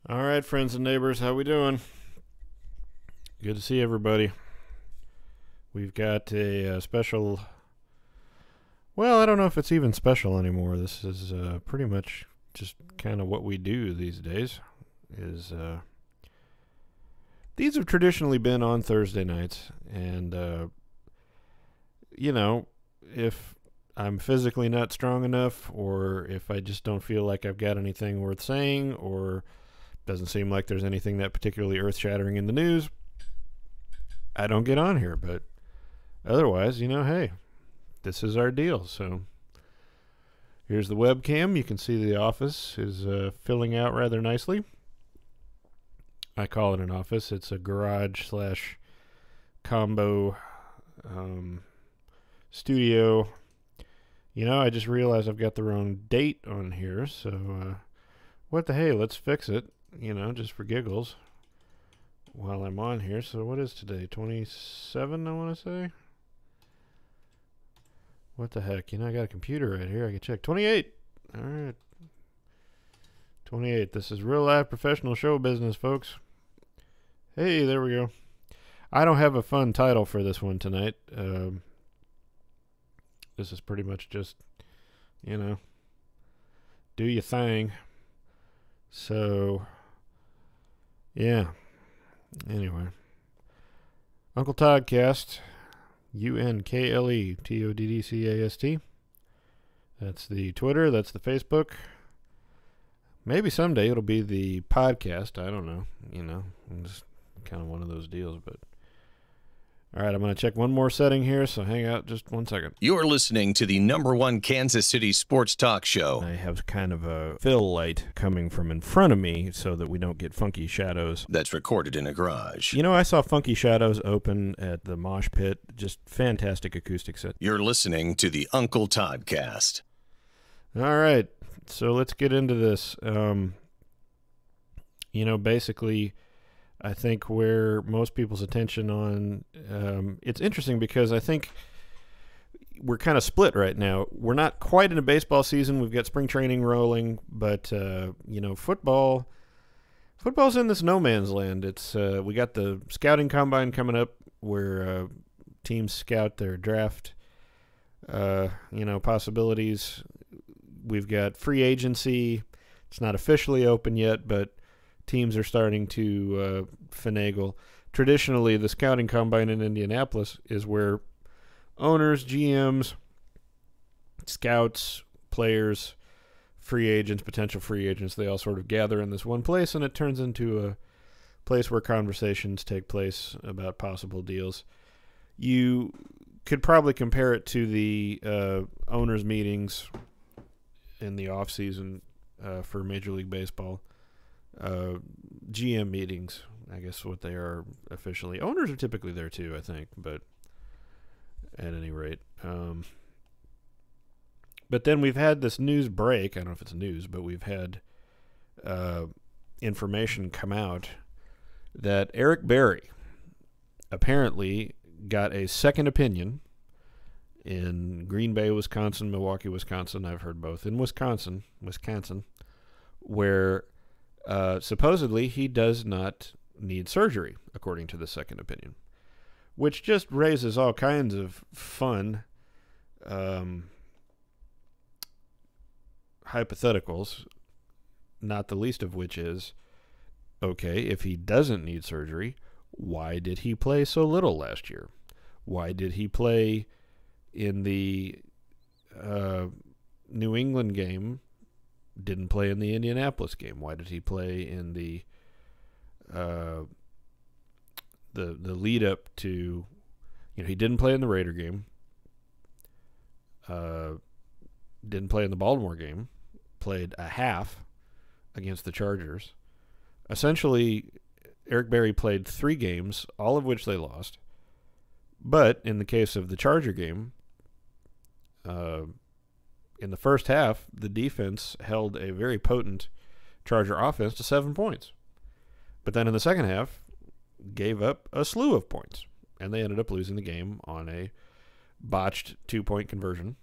All right, friends and neighbors, how we doing? Good to see everybody. We've got a special. Well, I don't know if it's even special anymore. This is pretty much just kind of what we do these days. These have traditionally been on Thursday nights, and if I'm physically not strong enough, or if I just don't feel like I've got anything worth saying, or doesn't seem like there's anything that particularly earth-shattering in the news, I don't get on here. But otherwise, hey, this is our deal. So here's the webcam. You can see the office is filling out rather nicely. I call it an office. It's a garage / combo studio. I just realized I've got the wrong date on here. So what the hey, let's fix it. Just for giggles while I'm on here. So what is today? 27, I want to say. What the heck? I got a computer right here. I can check. 28. All right. 28. This is real life professional show business, folks. Hey, there we go. I don't have a fun title for this one tonight. This is pretty much just, do your thing. So, yeah. Anyway. UnkleToddCast. UnkleToddcast. That's the Twitter. That's the Facebook. Maybe someday it'll be the podcast. I don't know. It's kind of one of those deals. But all right, I'm going to check one more setting here, so hang out just 1 second. You're listening to the #1 Kansas City sports talk show. I have kind of a fill light coming from in front of me so that we don't get funky shadows. That's recorded in a garage. I saw Funky Shadows open at the Mosh Pit. Just fantastic acoustic set. You're listening to the UnkleToddCast. All right, so let's get into this. Basically, I think where most people's attention on, it's interesting because I think we're kind of split right now. We're not quite in a baseball season. We've got spring training rolling, but football's in this no man's land. It's we got the scouting combine coming up where teams scout their draft, possibilities. We've got free agency. It's not officially open yet, but teams are starting to finagle. Traditionally, the scouting combine in Indianapolis is where owners, GMs, scouts, players, free agents, potential free agents, they all sort of gather in this one place, and it turns into a place where conversations take place about possible deals. You could probably compare it to the owners' meetings in the off-season for Major League Baseball. GM meetings, I guess what they are officially. Owners are typically there too, I think, but at any rate. But then we've had this news break. I don't know if it's news, but we've had information come out that Eric Berry apparently got a second opinion in Green Bay, Wisconsin, Milwaukee, Wisconsin. I've heard both. In Wisconsin, where supposedly he does not need surgery, according to the second opinion, which just raises all kinds of fun hypotheticals, not the least of which is, okay, if he doesn't need surgery, why did he play so little last year? Why did he play in the New England game, didn't play in the Indianapolis game? Why did he play in the lead up to, he didn't play in the Raider game, didn't play in the Baltimore game, played a half against the Chargers. Essentially, Eric Berry played 3 games, all of which they lost. But in the case of the Charger game, in the first half, the defense held a very potent Charger offense to 7 points. But then in the second half, gave up a slew of points. And they ended up losing the game on a botched 2-point conversion.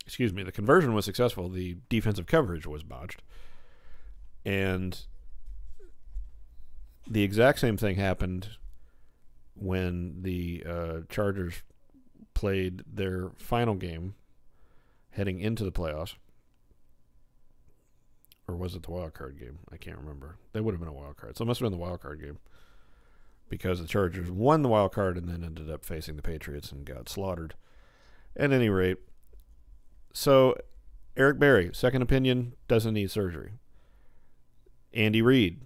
Excuse me, the conversion was successful. The defensive coverage was botched. And the exact same thing happened when the Chargers played their final game heading into the playoffs. Or was it the wild card game? I can't remember. They would have been a wild card. So it must have been the wild card game. Because the Chargers won the wild card and then ended up facing the Patriots and got slaughtered. At any rate, so Eric Berry, second opinion, doesn't need surgery. Andy Reid,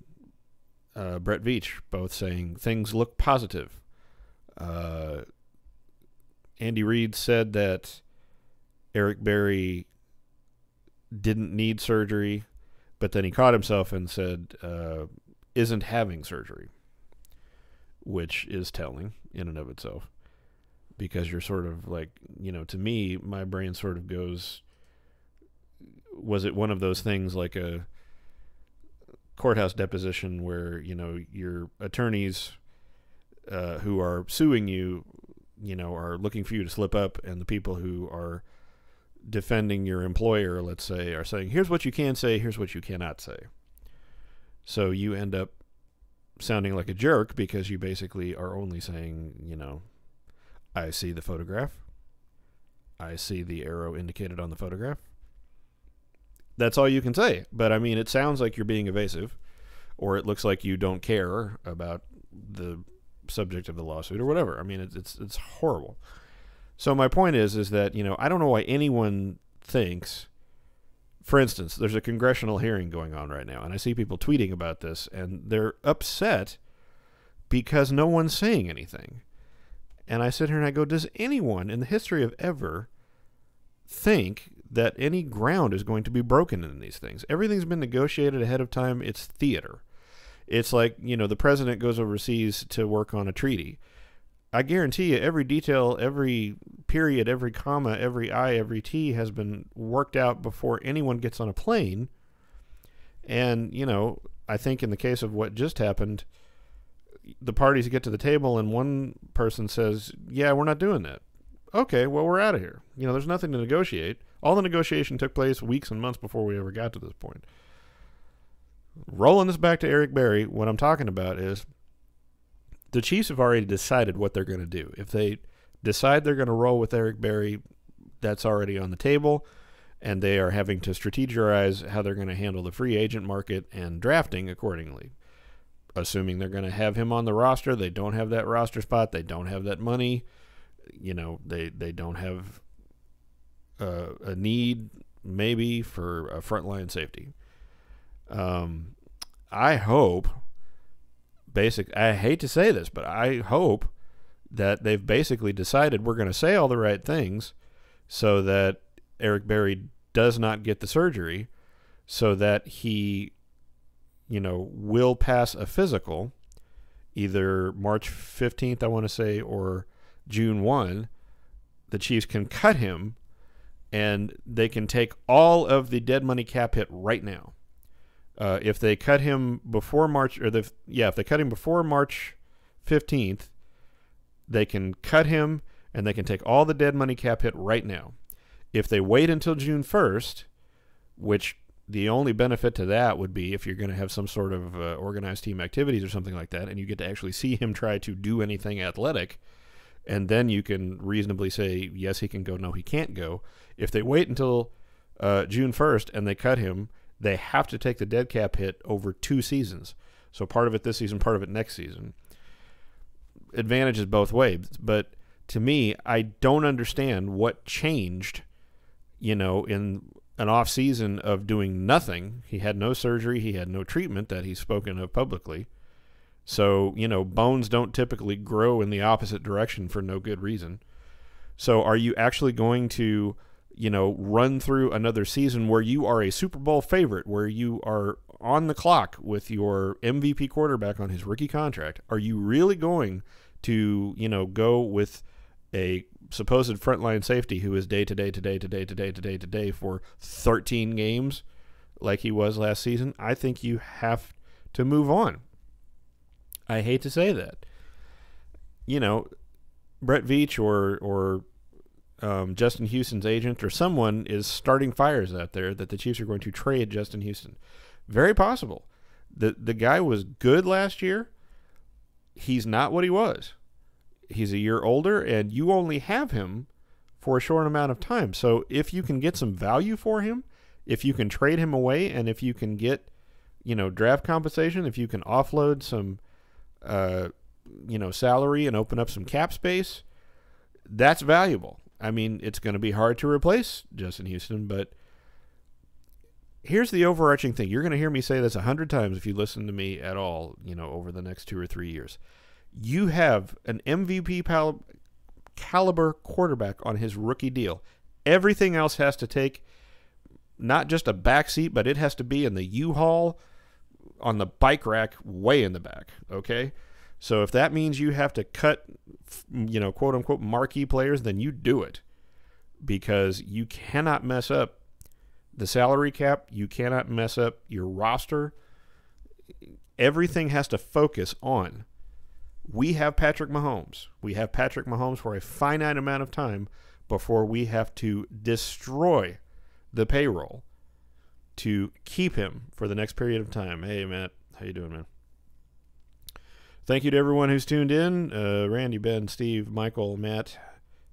Brett Veach, both saying things look positive. Andy Reid said that Eric Berry didn't need surgery, but then he caught himself and said isn't having surgery, which is telling in and of itself, because you're sort of like, to me, my brain sort of goes, was it one of those things like a courthouse deposition where, your attorneys who are suing you, are looking for you to slip up, and the people who are defending your employer, let's say, are saying, here's what you can say, here's what you cannot say. So you end up sounding like a jerk because you basically are only saying, I see the photograph. I see the arrow indicated on the photograph. That's all you can say. But, it sounds like you're being evasive, or it looks like you don't care about the subject of the lawsuit or whatever. It's horrible. So my point is that, I don't know why anyone thinks, for instance, there's a congressional hearing going on right now, and I see people tweeting about this, and they're upset because no one's saying anything. And I sit here and I go, does anyone in the history of ever think that any ground is going to be broken in these things? Everything's been negotiated ahead of time. It's theater. It's like, the president goes overseas to work on a treaty. I guarantee you every detail, every period, every comma, every I, every T has been worked out before anyone gets on a plane. And, I think in the case of what just happened, the parties get to the table and one person says, yeah, we're not doing that. Okay, well, we're out of here. There's nothing to negotiate. All the negotiation took place weeks and months before we ever got to this point. Rolling this back to Eric Berry, what I'm talking about is the Chiefs have already decided what they're going to do. If they decide they're going to roll with Eric Berry, that's already on the table, and they are having to strategize how they're going to handle the free agent market and drafting accordingly. Assuming they're going to have him on the roster, they don't have that roster spot, they don't have that money, they don't have a need maybe for a frontline safety. I hope, I hate to say this, but I hope that they've basically decided we're going to say all the right things so that Eric Berry does not get the surgery, so that he, will pass a physical either March 15th, I want to say, or June 1. The Chiefs can cut him, and they can take all of the dead money cap hit right now. If they cut him before March, if they cut him before March 15th, they can cut him and they can take all the dead money cap hit right now. If they wait until June 1st, which the only benefit to that would be if you're going to have some sort of organized team activities or something like that, and you get to actually see him try to do anything athletic, and then you can reasonably say, yes, he can go, no, he can't go. If they wait until June 1st and they cut him, they have to take the dead cap hit over 2 seasons. So part of it this season, part of it next season. Advantages both ways. But to me, I don't understand what changed, in an off season of doing nothing. He had no surgery. He had no treatment that he's spoken of publicly. So, bones don't typically grow in the opposite direction for no good reason. So are you actually going to run through another season where you are a Super Bowl favorite, where you are on the clock with your MVP quarterback on his rookie contract? Are you really going to, go with a supposed frontline safety who is day to day for 13 games like he was last season? I think you have to move on. I hate to say that. Brett Veach or Justin Houston's agent or someone is starting fires out there that the Chiefs are going to trade Justin Houston. Very possible. The guy was good last year. He's not what he was. He's a year older, and you only have him for a short amount of time. So if you can get some value for him, if you can trade him away, and if you can get, draft compensation, if you can offload some, salary and open up some cap space, that's valuable. I mean, it's going to be hard to replace Justin Houston, but here's the overarching thing. You're going to hear me say this 100 times if you listen to me at all, over the next 2 or 3 years. You have an MVP caliber quarterback on his rookie deal. Everything else has to take not just a back seat, but it has to be in the U-Haul on the bike rack way in the back, okay? So if that means you have to cut, quote-unquote marquee players, then you do it, because you cannot mess up the salary cap. You cannot mess up your roster. Everything has to focus on, we have Patrick Mahomes. We have Patrick Mahomes for a finite amount of time before we have to destroy the payroll to keep him for the next period of time. Hey, Matt. How you doing, man? Thank you to everyone who's tuned in. Randy, Ben, Steve, Michael, Matt,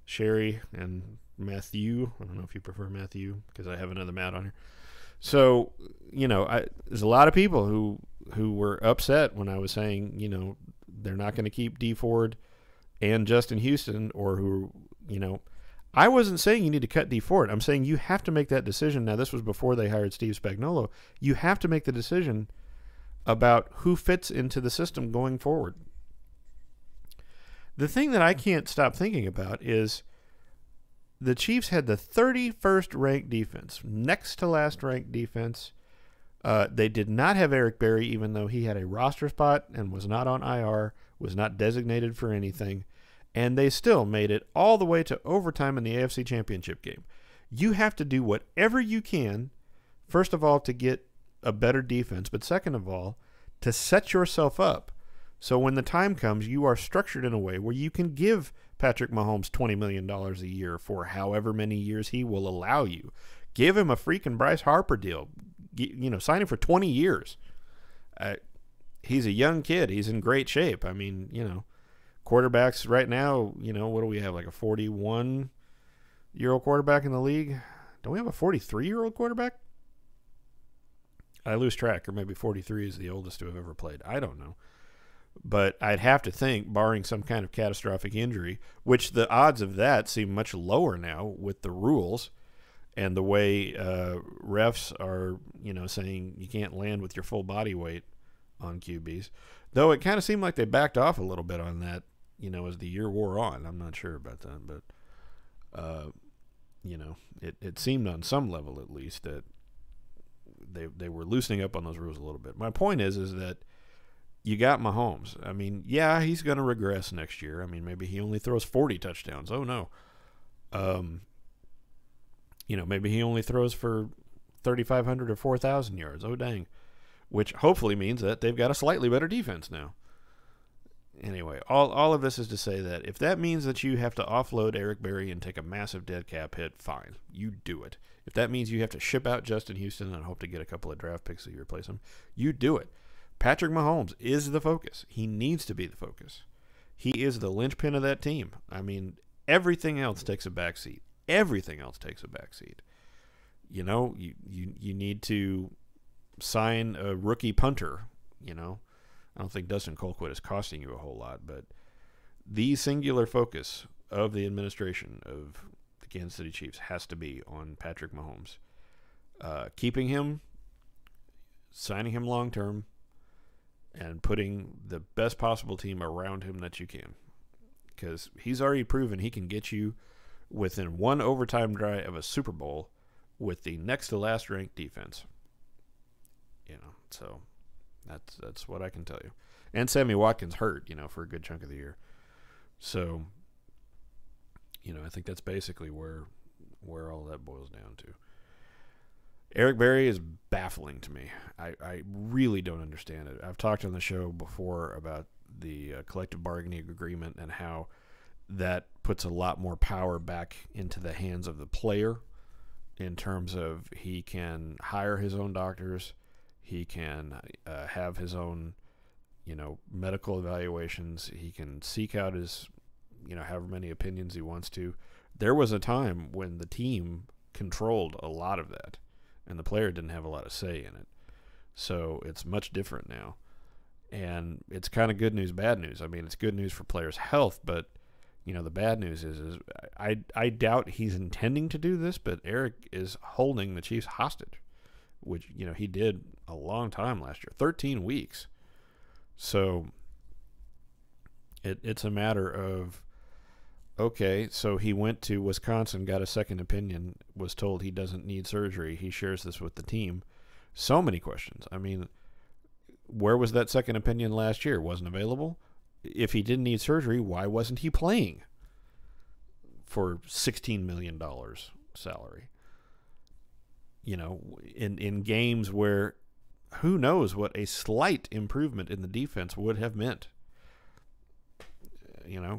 Sherry, and Matthew. I don't know if you prefer Matthew because I have another Matt on here. So, there's a lot of people who were upset when I was saying, they're not going to keep Dee Ford and Justin Houston, or who, I wasn't saying you need to cut Dee Ford. I'm saying you have to make that decision. Now, this was before they hired Steve Spagnuolo. You have to make the decision about who fits into the system going forward. The thing that I can't stop thinking about is the Chiefs had the 31st ranked defense, next to last ranked defense. They did not have Eric Berry, even though he had a roster spot and was not on IR, was not designated for anything, and they still made it all the way to overtime in the AFC Championship game. You have to do whatever you can, first of all, to get a better defense, but second of all, to set yourself up so when the time comes, you are structured in a way where you can give Patrick Mahomes $20 million a year for however many years he will allow you. Give him a freaking Bryce Harper deal. Sign him for 20 years. He's a young kid. He's in great shape. I mean, quarterbacks right now, what do we have, like a 41-year-old quarterback in the league? Don't we have a 43-year-old quarterback? I lose track, or maybe 43 is the oldest to have ever played. I don't know. But I'd have to think, barring some kind of catastrophic injury, which the odds of that seem much lower now with the rules and the way refs are, saying you can't land with your full body weight on QBs. Though it kind of seemed like they backed off a little bit on that, as the year wore on. I'm not sure about that, but, it seemed on some level at least that they were loosening up on those rules a little bit. My point is that you got Mahomes. I mean, yeah, he's going to regress next year. I mean, maybe he only throws 40 touchdowns. Oh, no. Maybe he only throws for 3,500 or 4,000 yards. Oh, dang. Which hopefully means that they've got a slightly better defense now. Anyway, all of this is to say that if that means that you have to offload Eric Berry and take a massive dead cap hit, fine. You do it. If that means you have to ship out Justin Houston and hope to get a couple of draft picks to replace him, you do it. Patrick Mahomes is the focus. He needs to be the focus. He is the linchpin of that team. I mean, everything else takes a backseat. Everything else takes a backseat. You need to sign a rookie punter. I don't think Dustin Colquitt is costing you a whole lot, but the singular focus of the administration of the Kansas City Chiefs has to be on Patrick Mahomes. Keeping him, signing him long term, and putting the best possible team around him that you can. Because he's already proven he can get you within one overtime drive of a Super Bowl with the next to last ranked defense. So that's what I can tell you. And Sammy Watkins hurt, for a good chunk of the year. So, I think that's basically where all that boils down to. Eric Berry is baffling to me. I really don't understand it. I've talked on the show before about the collective bargaining agreement and how that puts a lot more power back into the hands of the player in terms of he can hire his own doctors. He can have his own, medical evaluations. He can seek out his, however many opinions he wants to. There was a time when the team controlled a lot of that, and the player didn't have a lot of say in it. So it's much different now. And it's kind of good news, bad news. I mean, it's good news for players' health, but, the bad news is I doubt he's intending to do this, but Eric is holding the Chiefs hostage, which, he did a long time last year, 13 weeks. So it's a matter of, okay, so he went to Wisconsin, got a second opinion, was told he doesn't need surgery. He shares this with the team. So many questions. I mean, where was that second opinion last year? Wasn't available? If he didn't need surgery, why wasn't he playing for $16 million salary? In games where who knows what a slight improvement in the defense would have meant.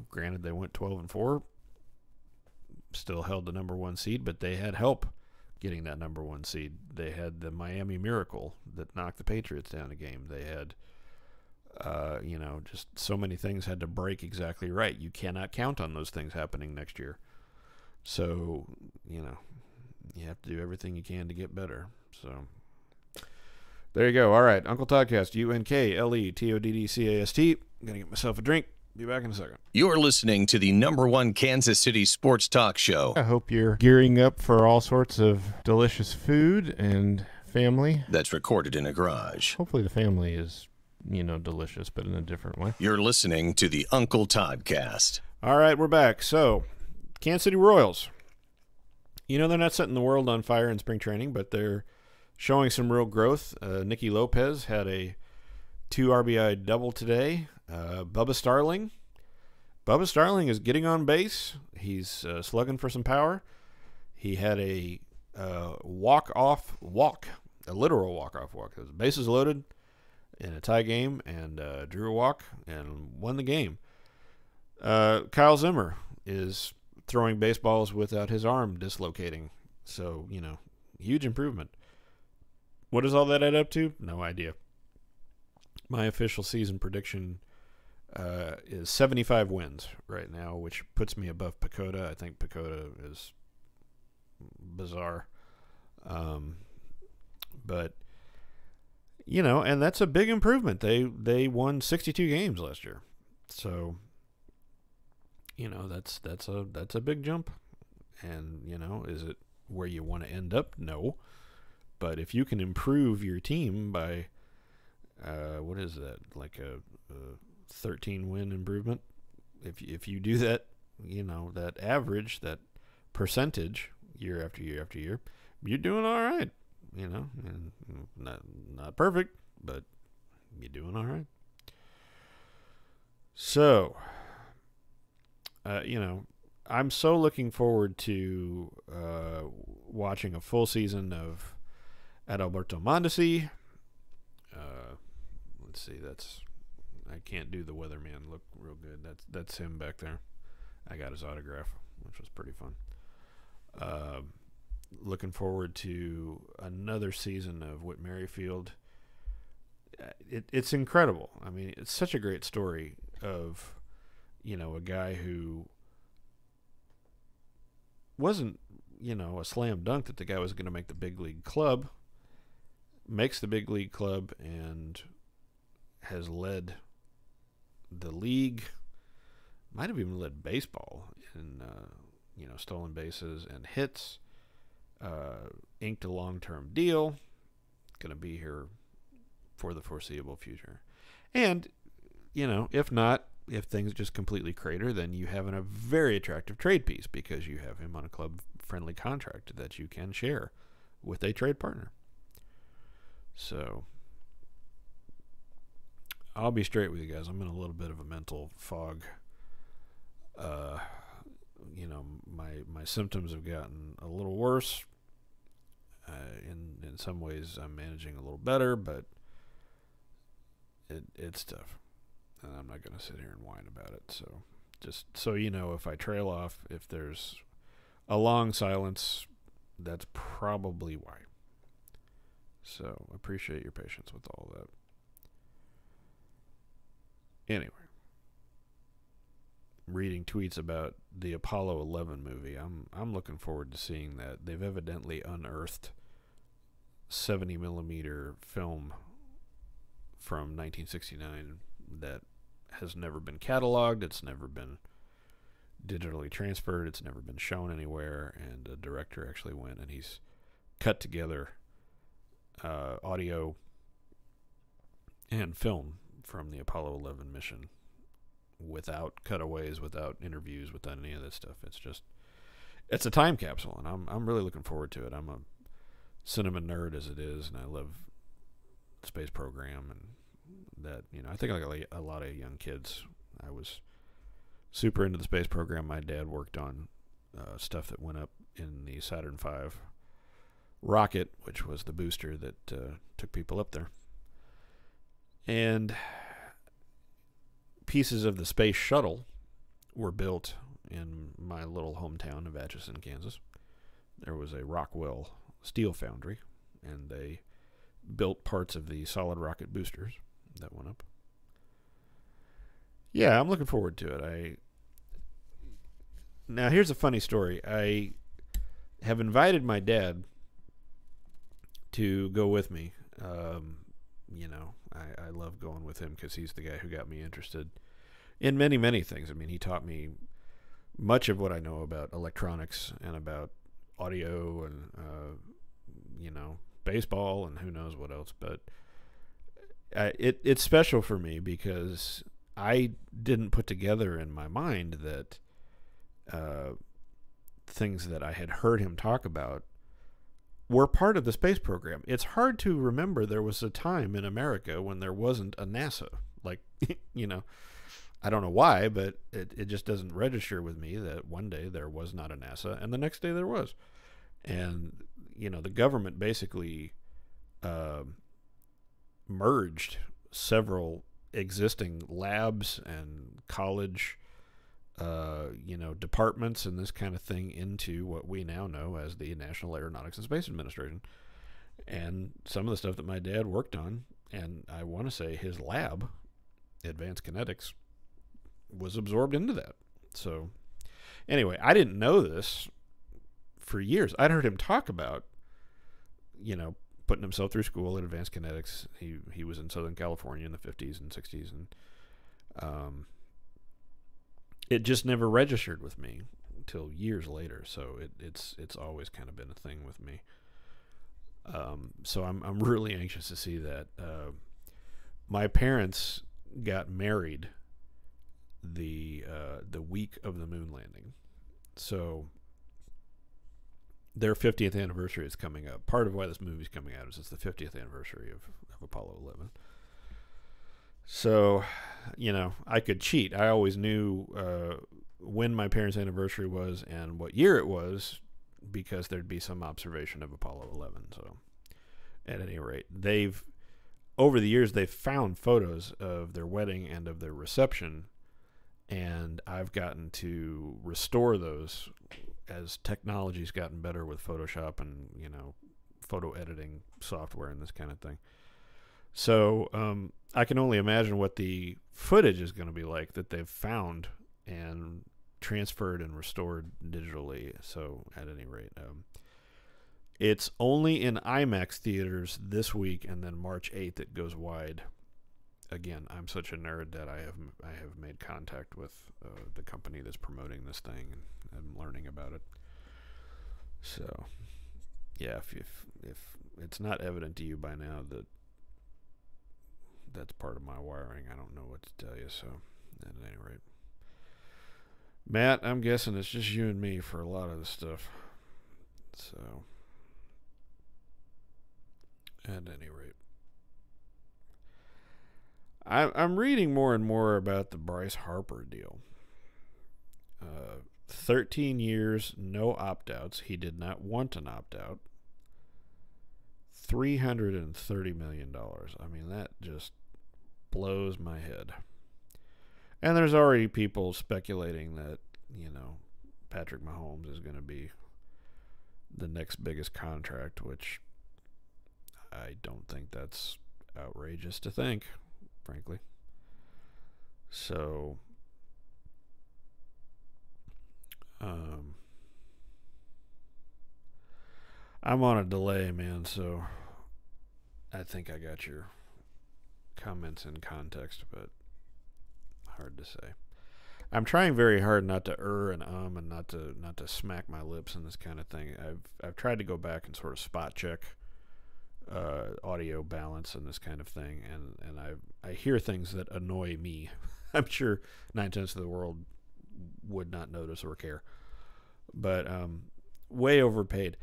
Granted they went 12-4, still held the number one seed, but they had help getting that number one seed. They had the Miami Miracle that knocked the Patriots down a game. They had, just so many things had to break exactly right. You cannot count on those things happening next year. So, you have to do everything you can to get better. So, there you go. All right, UnkleToddCast, UnkleToddcast. I'm going to get myself a drink. Be back in a second. You're listening to the #1 Kansas City sports talk show. I hope you're gearing up for all sorts of delicious food and family. That's recorded in a garage. Hopefully the family is, delicious, but in a different way. You're listening to the UnkleToddCast. All right, we're back. So, Kansas City Royals. They're not setting the world on fire in spring training, but they're showing some real growth. Nicky Lopez had a 2 RBI double today. Bubba Starling is getting on base. He's slugging for some power. He had a walk-off walk, a literal walk-off walk. The bases loaded in a tie game and drew a walk and won the game. Kyle Zimmer is throwing baseballs without his arm dislocating. So, huge improvement. What does all that add up to? No idea. My official season prediction is 75 wins right now, which puts me above Pacoda. I think Pacoda is bizarre. But, and that's a big improvement. They won 62 games last year. So, that's a big jump. And, is it where you want to end up? No. But if you can improve your team by, what is that, like a 13-win improvement? If you do that, that average, that percentage, year after year after year, you're doing all right. And not perfect, but you're doing all right. So, I'm so looking forward to watching a full season of Adalberto Mondesi. Let's see, I can't do the weatherman look real good. That's him back there. I got his autograph, which was pretty fun. Looking forward to another season of Whit Merrifield. It's incredible. I mean, it's such a great story of, a guy who wasn't, a slam dunk that the guy was going to make the big league club, makes the big league club, and has led the league, might have even led baseball in, stolen bases and hits, inked a long-term deal, going to be here for the foreseeable future. And, if things just completely crater, then you have a very attractive trade piece because you have him on a club-friendly contract that you can share with a trade partner. So, I'll be straight with you guys. I'm in a little bit of a mental fog. My symptoms have gotten a little worse. In some ways, I'm managing a little better, but it's tough. And I'm not going to sit here and whine about it. So, just so you know, if I trail off, if there's a long silence, that's probably why. So appreciate your patience with all that. Anyway, reading tweets about the Apollo 11 movie. I'm looking forward to seeing that. They've evidently unearthed 70 millimeter film from 1969 that has never been cataloged. It's never been digitally transferred. It's never been shown anywhere. And a director actually went and he's cut together audio and film from the Apollo 11 mission without cutaways, without interviews, without any of this stuff. It's a time capsule, and I'm really looking forward to it. I'm a cinema nerd as it is, and I love the space program, and that, I think like a lot of young kids, I was super into the space program. My dad worked on stuff that went up in the Saturn V rocket, which was the booster that took people up there. And pieces of the space shuttle were built in my little hometown of Atchison, Kansas. There was a Rockwell steel foundry, and they built parts of the solid rocket boosters that went up. Yeah, I'm looking forward to it. Now, here's a funny story. I have invited my dad to go with me. I love going with him because he's the guy who got me interested in many, many things. I mean, he taught me much of what I know about electronics and about audio and, baseball and who knows what else. But it's special for me because I didn't put together in my mind that things that I had heard him talk about were part of the space program. It's hard to remember there was a time in America when there wasn't a NASA. Like, I don't know why, but it just doesn't register with me that one day there was not a NASA and the next day there was. And, the government basically merged several existing labs and college departments and this kind of thing into what we now know as the National Aeronautics and Space Administration. And some of the stuff that my dad worked on, and I want to say his lab, Advanced Kinetics, was absorbed into that. So anyway, I didn't know this for years. I'd heard him talk about, putting himself through school at Advanced Kinetics. He was in Southern California in the 50s and 60s, and it just never registered with me until years later. So it's always kind of been a thing with me. So I'm really anxious to see that. My parents got married the week of the moon landing, so their 50th anniversary is coming up. Part of why this movie's coming out is it's the 50th anniversary of Apollo 11. So, I could cheat. I always knew when my parents' anniversary was and what year it was because there'd be some observation of Apollo 11. So, at any rate, over the years, they've found photos of their wedding and of their reception, and I've gotten to restore those as technology's gotten better with Photoshop and, photo editing software and this kind of thing. So I can only imagine what the footage is going to be like that they've found and transferred and restored digitally. So at any rate, it's only in IMAX theaters this week, and then March 8th it goes wide. Again, I'm such a nerd that I have made contact with the company that's promoting this thing, and I'm learning about it. So, yeah, if it's not evident to you by now that that's part of my wiring, I don't know what to tell you. So, at any rate, Matt, I'm guessing it's just you and me for a lot of this stuff. So, at any rate, I'm reading more and more about the Bryce Harper deal. 13 years, no opt-outs. He did not want an opt-out. $330 million. I mean, that just blows my head. And there's already people speculating that, Patrick Mahomes is going to be the next biggest contract, which I don't think that's outrageous to think, frankly. So, I'm on a delay, man, so I think I got your comments in context, but hard to say. I'm trying very hard not to and not to smack my lips and this kind of thing. I've tried to go back and sort of spot check audio balance and this kind of thing, and I hear things that annoy me. I'm sure 9/10 of the world would not notice or care, but way overpaid.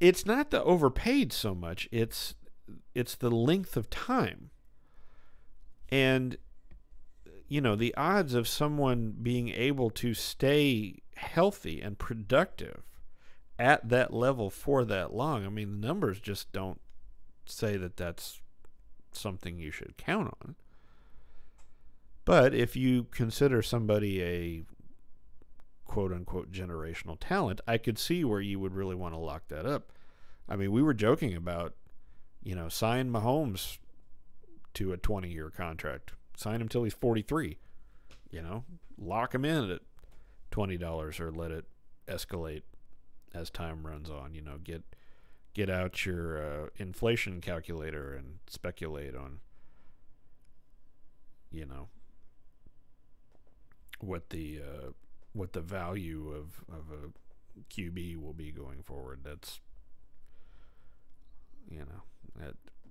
It's not the overpaid so much. It's the length of time, and the odds of someone being able to stay healthy and productive at that level for that long. I mean, the numbers just don't say that that's something you should count on. But if you consider somebody a quote-unquote generational talent, I could see where you would really want to lock that up. I mean, we were joking about, sign Mahomes to a 20-year contract. Sign him till he's 43. Lock him in at $20 or let it escalate as time runs on. Get out your inflation calculator and speculate on, what the value of a QB will be going forward. That's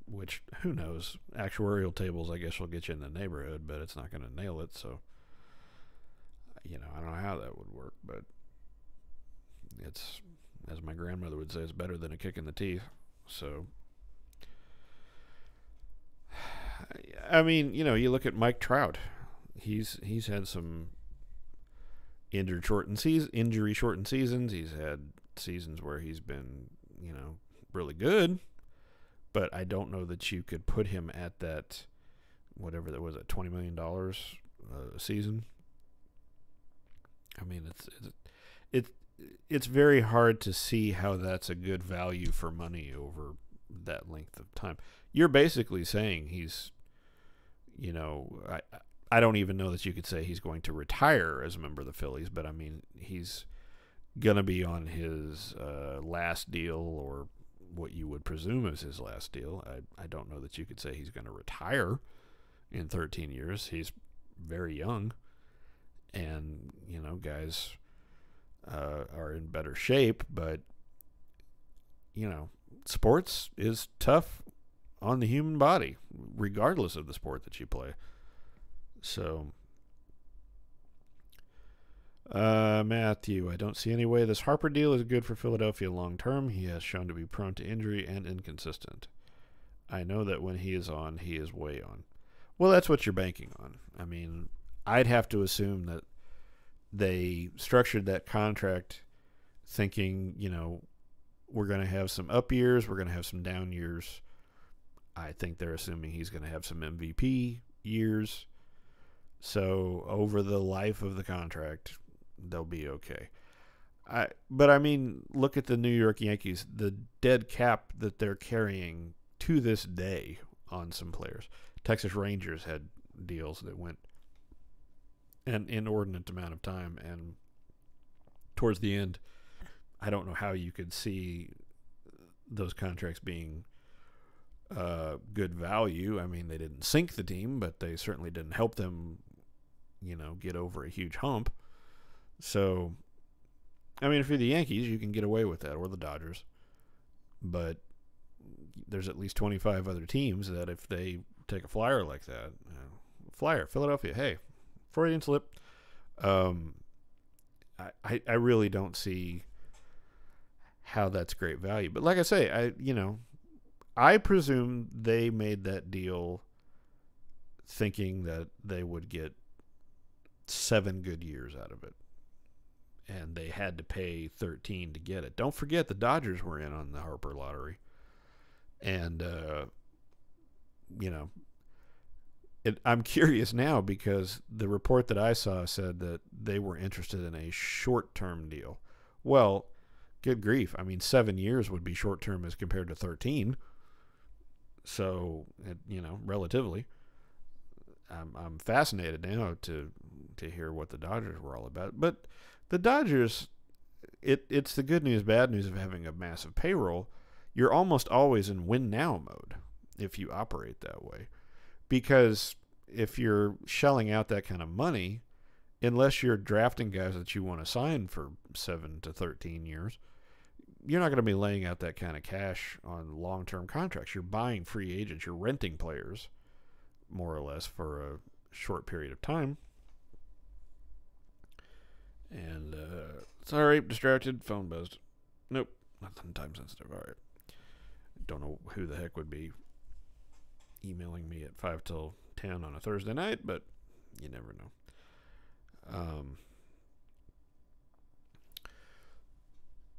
which, who knows? Actuarial tables, I guess, will get you in the neighborhood, but it's not going to nail it. So, I don't know how that would work, but it's, as my grandmother would say, it's better than a kick in the teeth. So, I mean, you look at Mike Trout. He's had some injury-shortened seasons. He's had seasons where he's been, really good. But I don't know that you could put him at that, whatever that was, at $20 million a season. I mean, it's very hard to see how that's a good value for money over that length of time. You're basically saying he's, I don't even know that you could say he's going to retire as a member of the Phillies, but I mean, he's going to be on his last deal, or what you would presume is his last deal. I don't know that you could say he's going to retire in 13 years. He's very young, and guys are in better shape, but sports is tough on the human body regardless of the sport that you play. So Matthew, I don't see any way this Harper deal is good for Philadelphia long term. He has shown to be prone to injury and inconsistent. I know that when he is on, he is way on. Well, that's what you're banking on. I mean, I'd have to assume that they structured that contract thinking, we're going to have some up years, we're going to have some down years. I think they're assuming he's going to have some MVP years. So over the life of the contract, they'll be okay. But I mean, look at the New York Yankees, the dead cap that they're carrying to this day on some players. Texas Rangers had deals that went an inordinate amount of time, and towards the end, I don't know how you could see those contracts being good value. I mean, they didn't sink the team, but they certainly didn't help them, get over a huge hump. So, I mean, if you're the Yankees, you can get away with that, or the Dodgers. But there's at least 25 other teams that if they take a flyer like that, Philadelphia, hey, Freudian slip. I really don't see how that's great value. But like I say, I presume they made that deal thinking that they would get 7 good years out of it. And they had to pay 13 to get it. Don't forget the Dodgers were in on the Harper lottery. And, I'm curious now because the report that I saw said that they were interested in a short-term deal. Well, good grief. I mean, 7 years would be short-term as compared to 13. So, relatively, I'm fascinated now to hear what the Dodgers were all about. But the Dodgers, it's the good news, bad news of having a massive payroll. You're almost always in win now mode if you operate that way. Because if you're shelling out that kind of money, unless you're drafting guys that you want to sign for 7 to 13 years, you're not going to be laying out that kind of cash on long-term contracts. You're buying free agents. You're renting players, more or less, for a short period of time. And, sorry, distracted, phone buzzed. Nope, nothing time sensitive. All right. Don't know who the heck would be emailing me at 5 till 10 on a Thursday night, but you never know.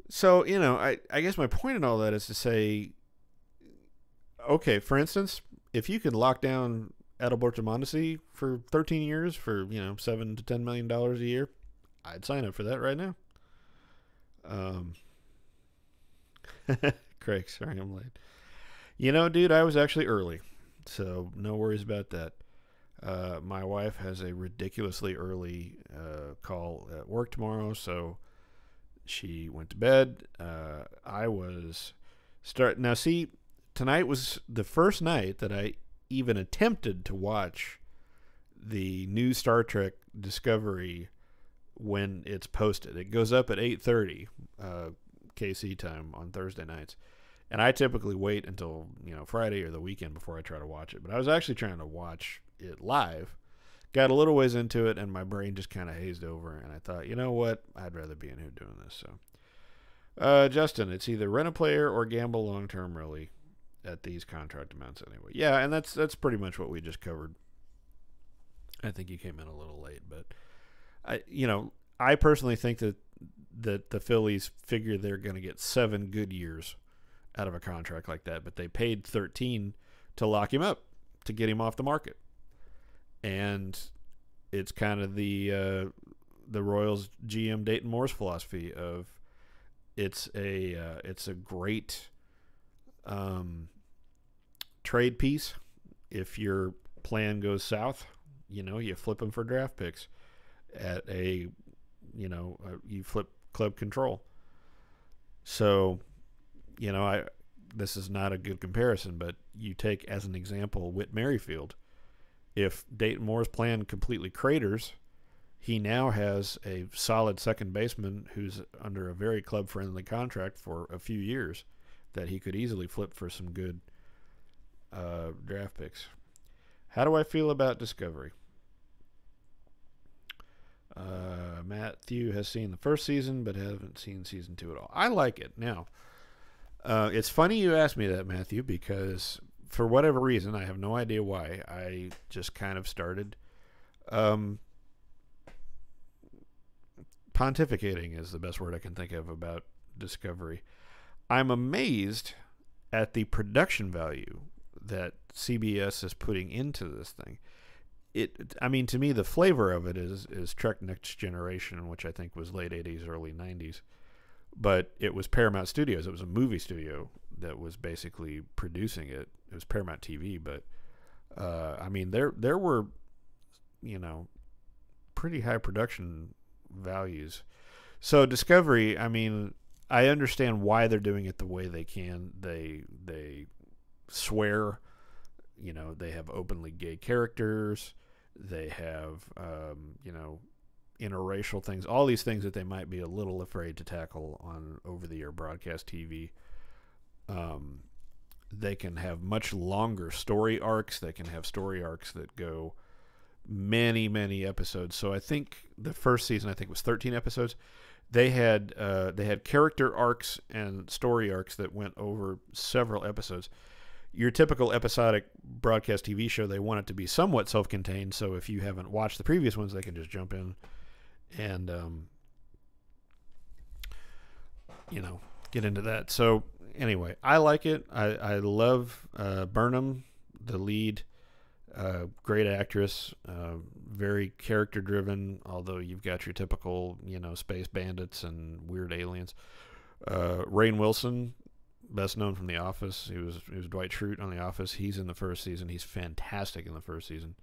So, I guess my point in all that is to say, okay, for instance, if you could lock down Adalberto Mondesi for 13 years for, $7 to $10 million a year, I'd sign up for that right now. Craig, sorry I'm late. Dude, I was actually early, so no worries about that. My wife has a ridiculously early call at work tomorrow, so she went to bed. I was now. See, tonight was the first night that I even attempted to watch the new Star Trek Discovery when it's posted. It goes up at 8:30 KC time on Thursday nights. And I typically wait until, Friday or the weekend before I try to watch it. But I was actually trying to watch it live. Got a little ways into it, and my brain just kind of hazed over. And I thought, you know what? I'd rather be in here doing this. So, Justin, it's either rent a player or gamble long-term, really, at these contract amounts anyway. Yeah, and that's pretty much what we just covered. I think you came in a little late. But, I personally think that the Phillies figure they're going to get 7 good years out of a contract like that, but they paid 13 to lock him up, to get him off the market. And it's kind of the Royals GM Dayton Moore's philosophy of it's a great trade piece. If your plan goes south, you flip them for draft picks at you flip club control. So, this is not a good comparison, but you take as an example Whit Merrifield. If Dayton Moore's plan completely craters, he now has a solid second baseman who's under a very club-friendly contract for a few years that he could easily flip for some good draft picks. How do I feel about Discovery? Matthew has seen the first season, but haven't seen season 2 at all. I like it. Now, it's funny you asked me that, Matthew, because for whatever reason, I have no idea why, I just kind of started pontificating is the best word I can think of about Discovery. I'm amazed at the production value that CBS is putting into this thing. To me, the flavor of it is Trek Next Generation, which I think was late 80s, early 90s. But it was Paramount Studios. It was a movie studio that was basically producing it. It was Paramount TV, but there were, pretty high production values. So Discovery, I understand why they're doing it the way they can. They swear, they have openly gay characters. They have, interracial things, all these things that they might be a little afraid to tackle on over-the-air broadcast TV. They can have much longer story arcs. They can have story arcs that go many, many episodes. So I think the first season, was 13 episodes. They had character arcs and story arcs that went over several episodes. Your typical episodic broadcast TV show, they want it to be somewhat self-contained. So if you haven't watched the previous ones, they can just jump in and get into that. So anyway, I like it. I love Burnham, the lead, great actress, very character driven, although you've got your typical space bandits and weird aliens. Rainn Wilson, best known from The Office. He was Dwight Schrute on The Office. He's in the first season. He's fantastic in the first season.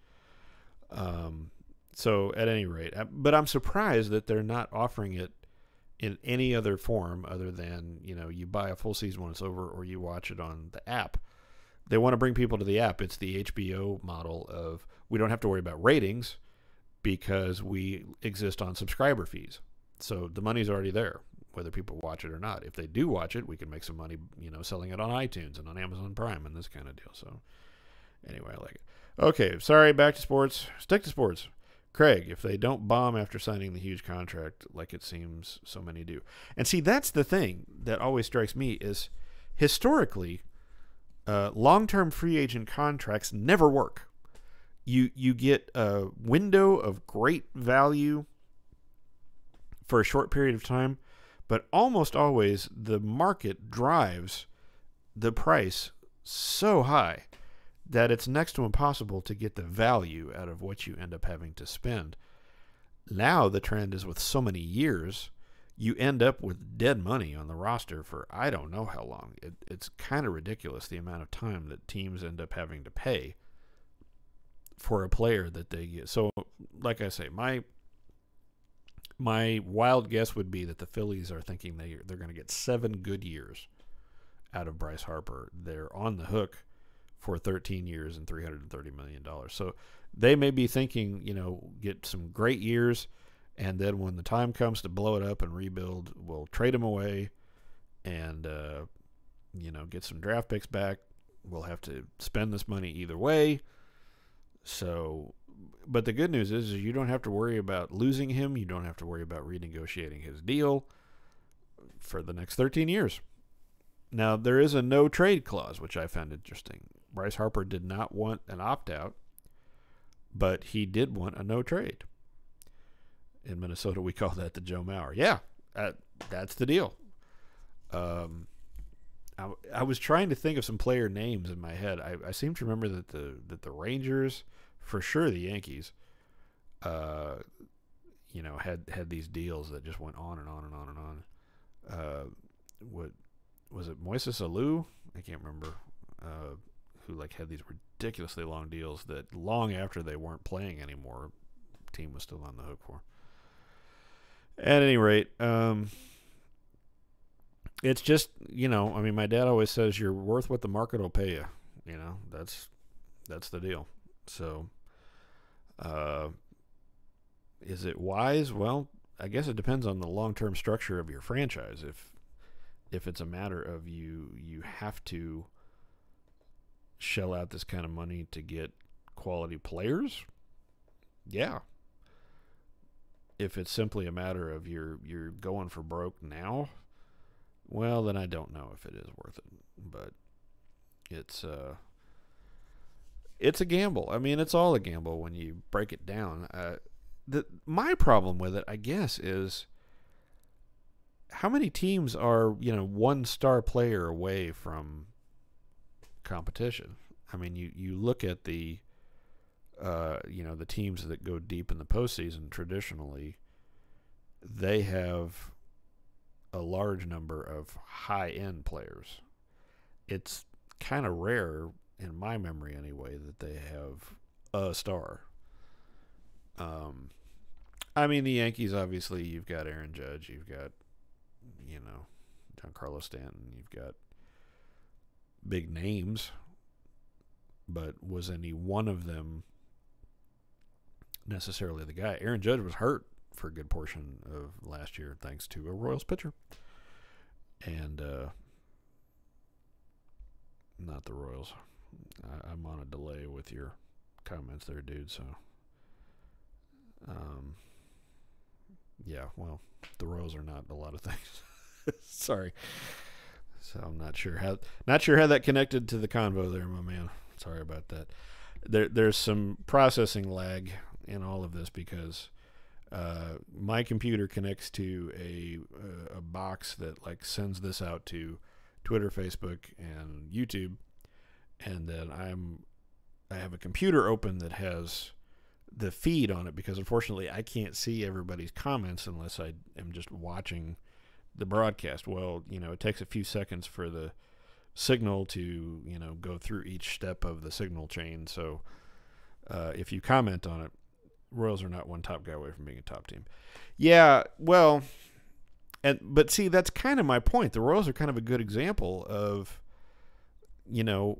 So at any rate, but I'm surprised that they're not offering it in any other form other than, you buy a full season when it's over or you watch it on the app. They want to bring people to the app. It's the HBO model of we don't have to worry about ratings because we exist on subscriber fees. So the money's already there, whether people watch it or not. If they do watch it, we can make some money, selling it on iTunes and on Amazon Prime and this kind of deal. So anyway, I like it. Okay, sorry, back to sports. Stick to sports. Craig, if they don't bomb after signing the huge contract like it seems so many do. And see, that's the thing that always strikes me is historically, long-term free agent contracts never work. You get a window of great value for a short period of time, but almost always the market drives the price so high that it's next to impossible to get the value out of what you end up having to spend. Now the trend is with so many years, you end up with dead money on the roster for I don't know how long. It's kind of ridiculous the amount of time that teams end up having to pay for a player that they get. So, like I say, my wild guess would be that the Phillies are thinking they're going to get 7 good years out of Bryce Harper. They're on the hook for 13 years and $330 million. So they may be thinking, get some great years, and then when the time comes to blow it up and rebuild, we'll trade him away and, get some draft picks back. We'll have to spend this money either way. So, but the good news is you don't have to worry about losing him. You don't have to worry about renegotiating his deal for the next 13 years. Now, there is a no-trade clause, which I found interesting. Bryce Harper did not want an opt-out, but he did want a no-trade. In Minnesota, we call that the Joe Mauer. Yeah, that's the deal. I was trying to think of some player names in my head. I seem to remember that the Rangers, for sure the Yankees, had these deals that just went on and on and on and on. What was it, Moises Alou? I can't remember. Who had these ridiculously long deals that long after they weren't playing anymore, the team was still on the hook for. At any rate, it's just, my dad always says you're worth what the market will pay you. That's the deal. So, is it wise? Well, I guess it depends on the long-term structure of your franchise. If it's a matter of you have to shell out this kind of money to get quality players, yeah. If it's simply a matter of you're going for broke now, well, then I don't know if it is worth it. But it's a gamble. I mean, it's all a gamble when you break it down. My problem with it, I guess, is how many teams are, one star player away from competition. I mean, you look at the teams that go deep in the postseason traditionally, they have a large number of high-end players. It's kind of rare, in my memory anyway, that they have a star. I mean, the Yankees, obviously, you've got Aaron Judge, you've got, Giancarlo Stanton, you've got big names, but was any one of them necessarily the guy? Aaron Judge was hurt for a good portion of last year thanks to a Royals pitcher. And not the Royals. I'm on a delay with your comments there, dude, so yeah, well, the Royals are not a lot of things. Sorry. So I'm not sure how that connected to the convo there, my man. Sorry about that. There's some processing lag in all of this because my computer connects to a box that sends this out to Twitter, Facebook, and YouTube, and then I have a computer open that has the feed on it because unfortunately I can't see everybody's comments unless I am just watching the broadcast. Well, it takes a few seconds for the signal to, go through each step of the signal chain. So if you comment on it, Royals are not one top guy away from being a top team. Yeah, well, but see, that's kind of my point. The Royals are kind of a good example of, now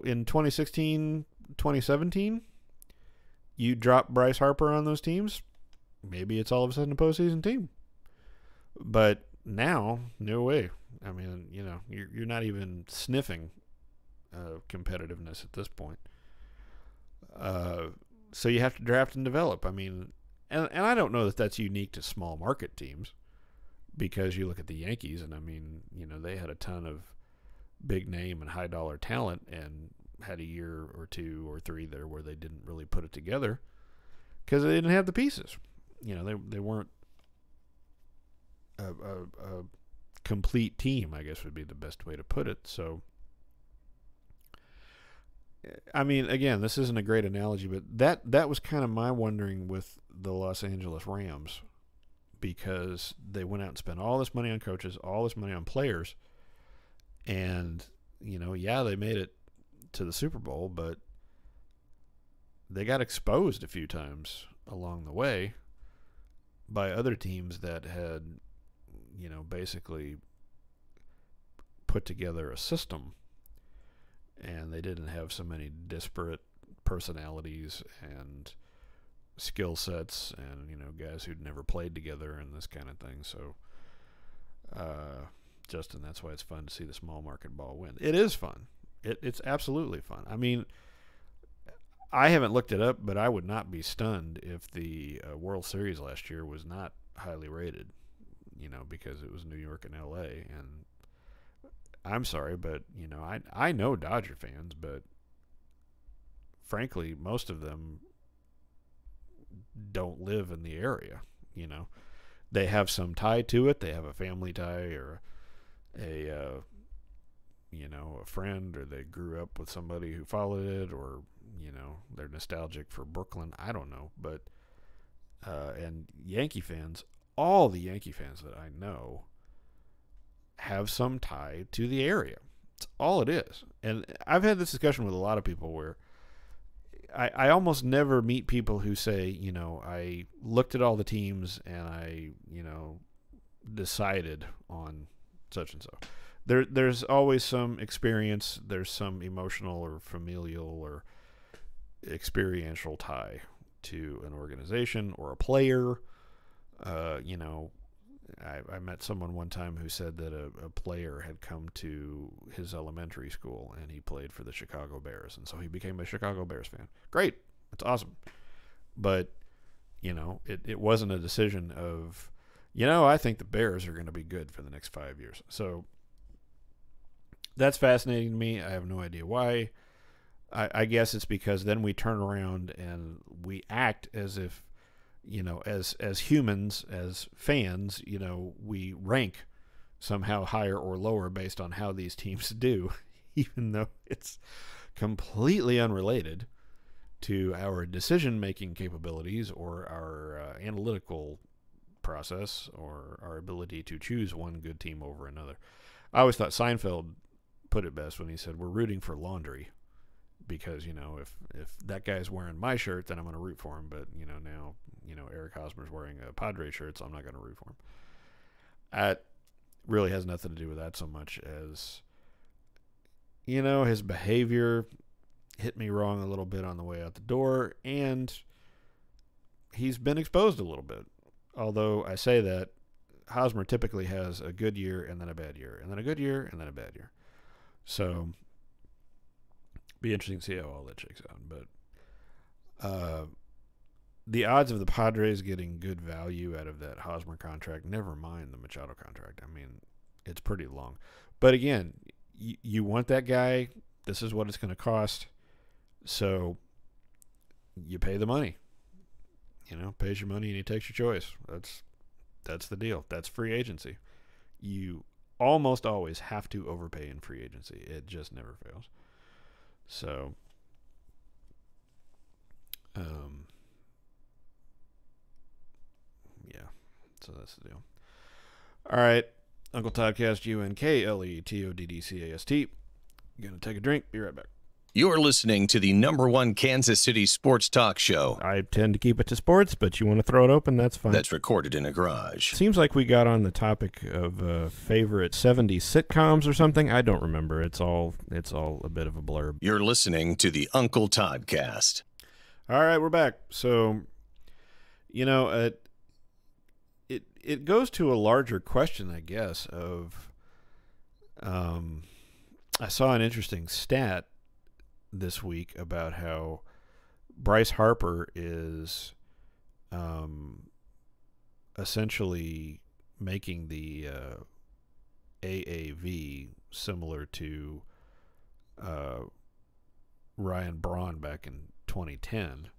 in 2016, 2017, you drop Bryce Harper on those teams, maybe it's all of a sudden a postseason team. But now, no way. I mean, you're not even sniffing competitiveness at this point. So you have to draft and develop. I mean, and I don't know that that's unique to small market teams, because you look at the Yankees, and I mean, they had a ton of big name and high dollar talent, and had a year or 2 or 3 there where they didn't really put it together because they didn't have the pieces. They weren't a complete team, I guess would be the best way to put it. So, I mean, again, this isn't a great analogy, but that was kind of my wondering with the Los Angeles Rams, because they went out and spent all this money on coaches, all this money on players, and, they made it to the Super Bowl, but they got exposed a few times along the way by other teams that had, basically put together a system, and they didn't have so many disparate personalities and skill sets, and guys who'd never played together and this kind of thing. So Justin, that's why it's fun to see the small market ball win. It is fun. It's absolutely fun. I mean, I haven't looked it up, but I would not be stunned if the World Series last year was not highly rated, because it was New York and L.A. And I'm sorry, but, I know Dodger fans, but frankly, most of them don't live in the area. They have some tie to it. They have a family tie, or a friend, or they grew up with somebody who followed it, or, they're nostalgic for Brooklyn. I don't know. But, and Yankee fans, all the Yankee fans that I know have some tie to the area. It's all it is. And I've had this discussion with a lot of people where I almost never meet people who say, I looked at all the teams and I, decided on such and so. There's always some experience. There's some emotional or familial or experiential tie to an organization or a player. I met someone one time who said that a player had come to his elementary school and he played for the Chicago Bears, and so he became a Chicago Bears fan. Great. That's awesome. But, it wasn't a decision of, I think the Bears are going to be good for the next 5 years. So that's fascinating to me. I have no idea why. I guess it's because then we turn around and we act as if, as humans, as fans, we rank somehow higher or lower based on how these teams do, even though it's completely unrelated to our decision-making capabilities or our analytical process or our ability to choose one good team over another. I always thought Seinfeld put it best when he said, we're rooting for laundry. Because, if that guy's wearing my shirt, then I'm going to root for him. But, now, Eric Hosmer's wearing a Padre shirt, so I'm not going to root for him. That really has nothing to do with that so much as, his behavior hit me wrong a little bit on the way out the door, and he's been exposed a little bit. Although I say that, Hosmer typically has a good year and then a bad year, and then a good year and then a bad year. So be interesting to see how all that shakes out. But the odds of the Padres getting good value out of that Hosmer contract, never mind the Machado contract. I mean, it's pretty long. But again, you want that guy. This is what it's going to cost. So you pay the money. Pays your money and he takes your choice. That's the deal. That's free agency. You almost always have to overpay in free agency. It just never fails. So, yeah, so that's the deal. All right. UnkleToddCast, UnkleToddcast. Gonna take a drink. Be right back. You're listening to the #1 Kansas City sports talk show. I tend to keep it to sports, but you want to throw it open, that's fine. That's recorded in a garage. Seems like we got on the topic of favorite 70s sitcoms or something. I don't remember. It's all a bit of a blurb. You're listening to the UnkleToddCast. All right, we're back. So, it goes to a larger question, I guess, of I saw an interesting stat this week about how Bryce Harper is essentially making the AAV similar to Ryan Braun back in 2010.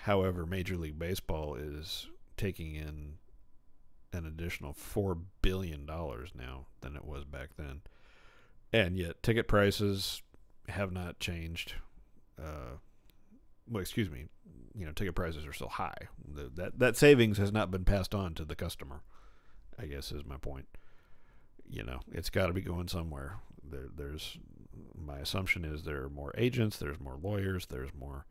However, Major League Baseball is taking in an additional $4 billion now than it was back then. And yet ticket prices have not changed. Ticket prices are still high. That savings has not been passed on to the customer, I guess is my point. It's got to be going somewhere. There's my assumption is there are more agents, there's more lawyers, there's more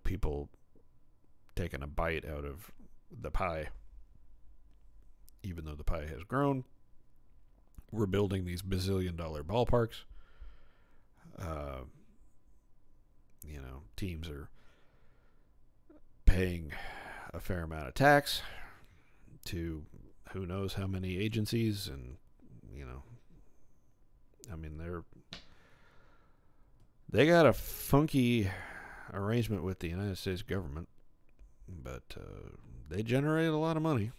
people taking a bite out of the pie. Even though the pie has grown, we're building these bazillion-dollar ballparks. Teams are paying a fair amount of tax to who knows how many agencies, and they got a funky arrangement with the United States government, but they generate a lot of money,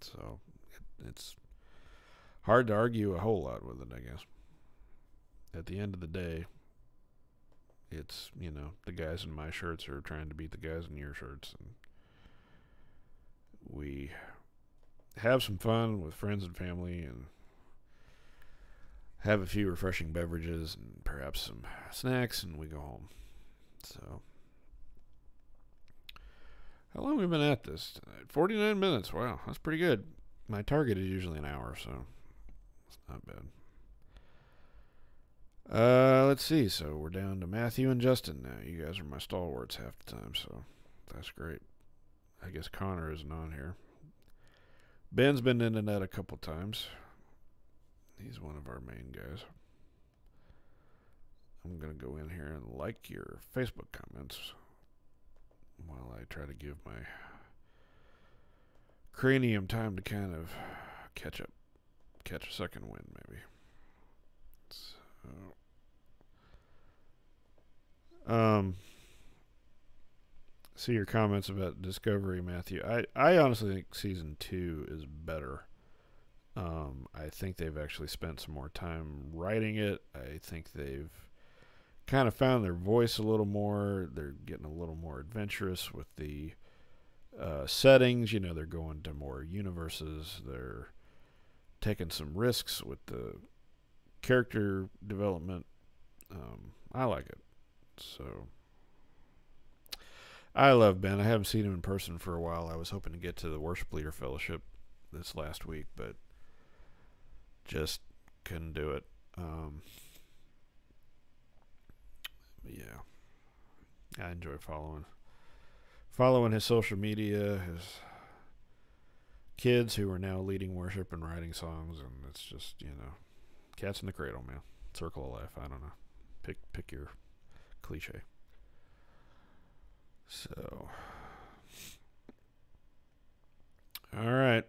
so it's hard to argue a whole lot with it, I guess. At the end of the day, it's, the guys in my shirts are trying to beat the guys in your shirts. And we have some fun with friends and family and have a few refreshing beverages and perhaps some snacks, and we go home. So, how long have we been at this tonight? 49 minutes. Wow, that's pretty good. My target is usually an hour, so it's not bad. Let's see. So we're down to Matthew and Justin now. You guys are my stalwarts half the time, so that's great. I guess Connor isn't on here. Ben's been in and out a couple times. He's one of our main guys. I'm going to go in here and like your Facebook comments while I try to give my cranium time to kind of catch up. Catch a second wind, maybe. See your comments about Discovery, Matthew. I honestly think season 2 is better. I think they've actually spent some more time writing it. I think they've kind of found their voice a little more. They're getting a little more adventurous with the settings. They're going to more universes. They're taking some risks with the character development. I like it. So I love Ben. I haven't seen him in person for a while. I was hoping to get to the Worship Leader Fellowship this last week, but just couldn't do it. Yeah, I enjoy following his social media, his kids who are now leading worship and writing songs, and it's just, cats in the cradle, man. Circle of life. I don't know. Pick your cliche. So, all right.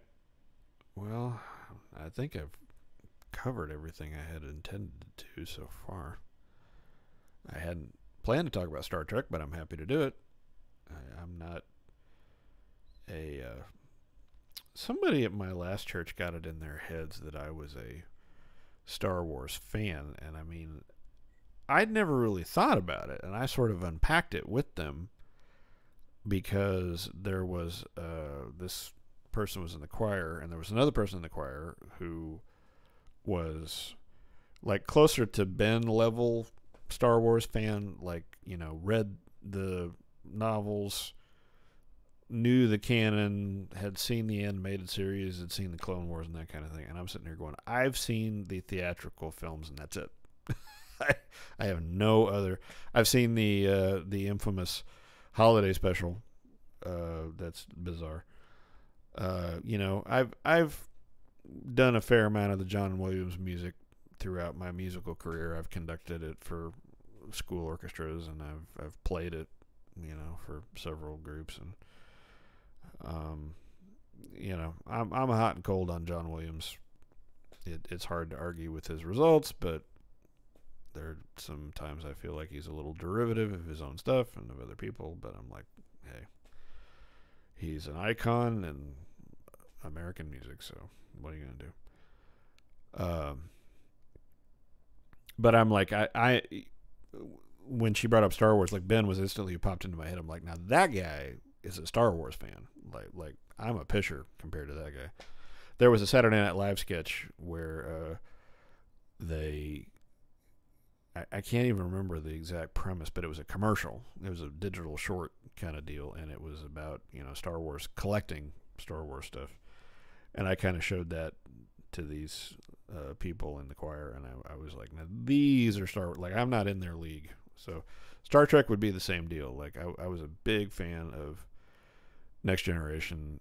Well, I think I've covered everything I had intended to so far. I hadn't planned to talk about Star Trek, but I'm happy to do it. I'm not a... somebody at my last church got it in their heads that I was a Star Wars fan, and I mean, I'd never really thought about it, and I sort of unpacked it with them because there was this person was in the choir, and there was another person in the choir who was like closer to Ben level Star Wars fan, like, read the novels, knew the canon, had seen the animated series, had seen the Clone Wars and that kind of thing. And I'm sitting here going, I've seen the theatrical films and that's it. I have no other. I've seen the infamous holiday special. That's bizarre. I've done a fair amount of the John Williams music throughout my musical career. I've conducted it for school orchestras, and I've played it, for several groups, and I'm hot and cold on John Williams. It's hard to argue with his results, but there sometimes I feel like he's a little derivative of his own stuff and of other people. But I'm like, hey, he's an icon in American music, so what are you gonna do? But I'm like, I when she brought up Star Wars, like Ben was instantly popped into my head. I'm like, now that guy is a Star Wars fan. Like I'm a pisher compared to that guy. There was a Saturday Night Live sketch where I can't even remember the exact premise, but it was a commercial. It was a digital short kind of deal, and it was about, Star Wars, collecting Star Wars stuff. And I kind of showed that to these people in the choir, and I was like, now these are Star Wars. Like, I'm not in their league. So Star Trek would be the same deal. Like, I was a big fan of Next Generation.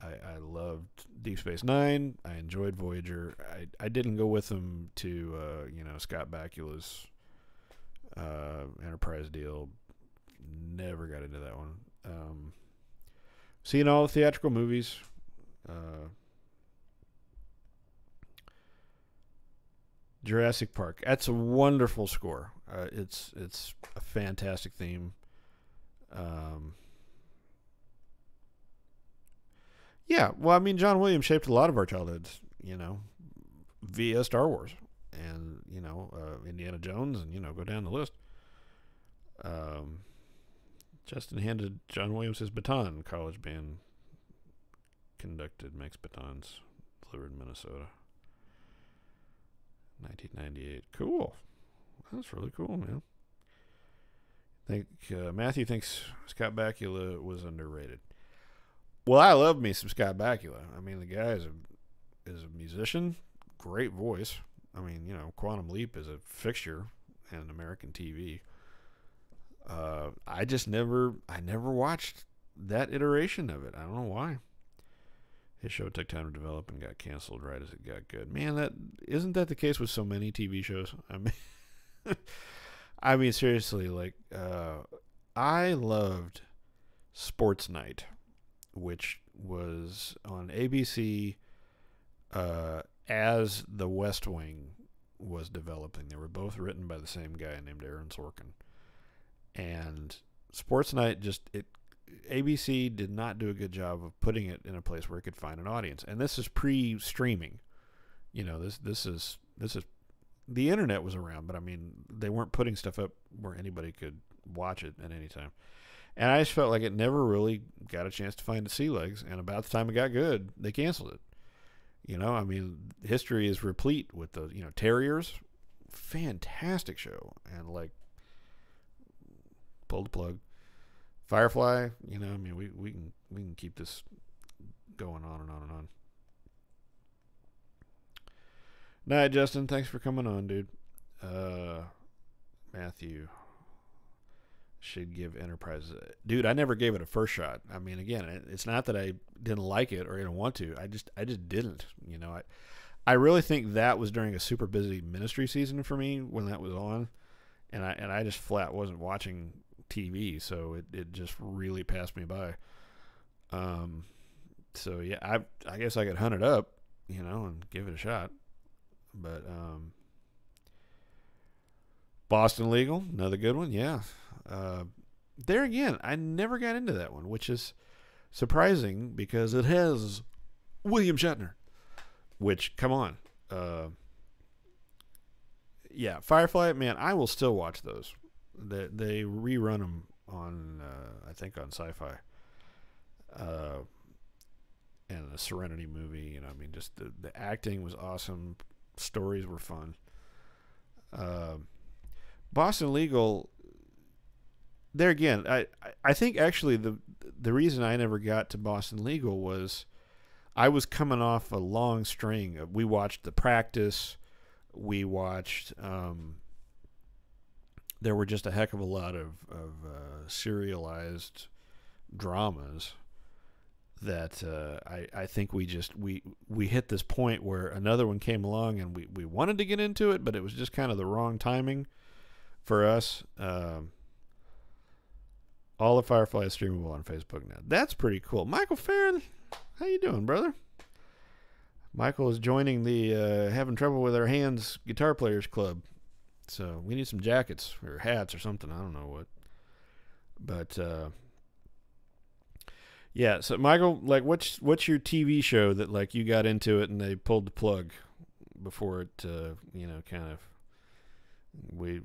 I loved Deep Space Nine. I enjoyed Voyager. I didn't go with them to Scott Bakula's Enterprise deal. Never got into that one. Seeing all the theatrical movies. Jurassic Park. That's a wonderful score. It's a fantastic theme. Yeah, well, I mean, John Williams shaped a lot of our childhoods, via Star Wars and, Indiana Jones and, go down the list. Justin handed John Williams his baton. College band conducted, makes batons, delivered in Minnesota. 1998. Cool. That's really cool, man. I think Matthew thinks Scott Bakula was underrated. Well, I love me some Scott Bakula. I mean, the guy is a musician, great voice. I mean, Quantum Leap is a fixture in American TV. I never watched that iteration of it. I don't know why. His show took time to develop and got canceled right as it got good. Man, isn't that the case with so many TV shows? I mean, seriously, like, I loved Sports Night, which was on ABC as The West Wing was developing. They were both written by the same guy named Aaron Sorkin. And Sports Night ABC did not do a good job of putting it in a place where it could find an audience. And this is pre-streaming. This is the internet was around, but I mean, they weren't putting stuff up where anybody could watch it at any time. And I just felt like it never really got a chance to find its sea legs. And about the time it got good, they canceled it. I mean, history is replete with the, Terriers. Fantastic show. And, like, pulled the plug. Firefly, I mean, we can keep this going on and on and on. Night, Justin. Thanks for coming on, dude. Matthew should give Enterprise. Dude, I never gave it a first shot. I mean, again, it's not that I didn't like it or didn't want to. I just didn't. I really think that was during a super busy ministry season for me when that was on, and I just flat wasn't watching TV, so it just really passed me by. So yeah, I guess I could hunt it up, and give it a shot. But Boston Legal, another good one, yeah. There again, I never got into that one, which is surprising because it has William Shatner. Which, come on, yeah, Firefly, man, I will still watch those. They rerun them on, I think, on Sci-Fi. And the Serenity movie, I mean, just the acting was awesome. Stories were fun. Boston Legal, there again, I think actually the reason I never got to Boston Legal was I was coming off a long string. We watched The Practice. We watched. There were just a heck of a lot of serialized dramas that I think we hit this point where another one came along and we wanted to get into it, but it was just kind of the wrong timing for us. All of Firefly is streamable on Facebook now. That's pretty cool. Michael Farron, how you doing, brother? Michael is joining the Having Trouble with Our Hands Guitar Players Club. So we need some jackets or hats or something. I don't know what. But, yeah. So, Michael, like, what's your TV show that, like, you got into it and they pulled the plug before it, kind of. We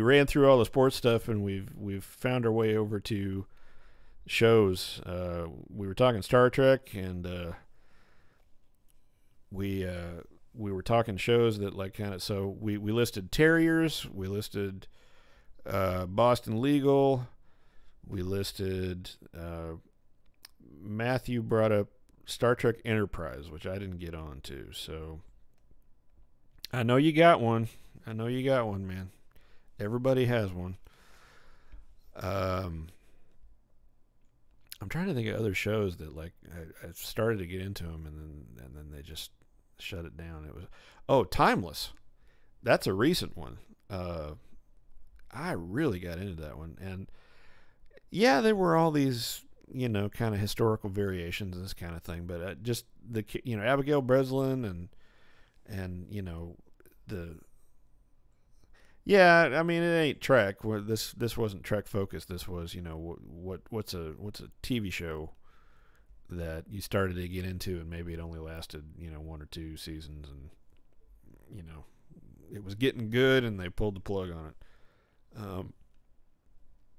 ran through all the sports stuff and we've found our way over to shows. We were talking Star Trek and we were talking shows that like kind of, so we listed Terriers, we listed Boston Legal, we listed Matthew brought up Star Trek Enterprise, which I didn't get on to. So I know you got one. Man. Everybody has one. I'm trying to think of other shows that like I started to get into them and then they just shut it down. It was Timeless. That's a recent one. I really got into that one, and yeah, there were all these kind of historical variations and this kind of thing, but just the Abigail Breslin and the. Yeah, I mean, it ain't Trek. This wasn't Trek focused. This was, what's a TV show that you started to get into, and maybe it only lasted, 1 or 2 seasons, and it was getting good, and they pulled the plug on it.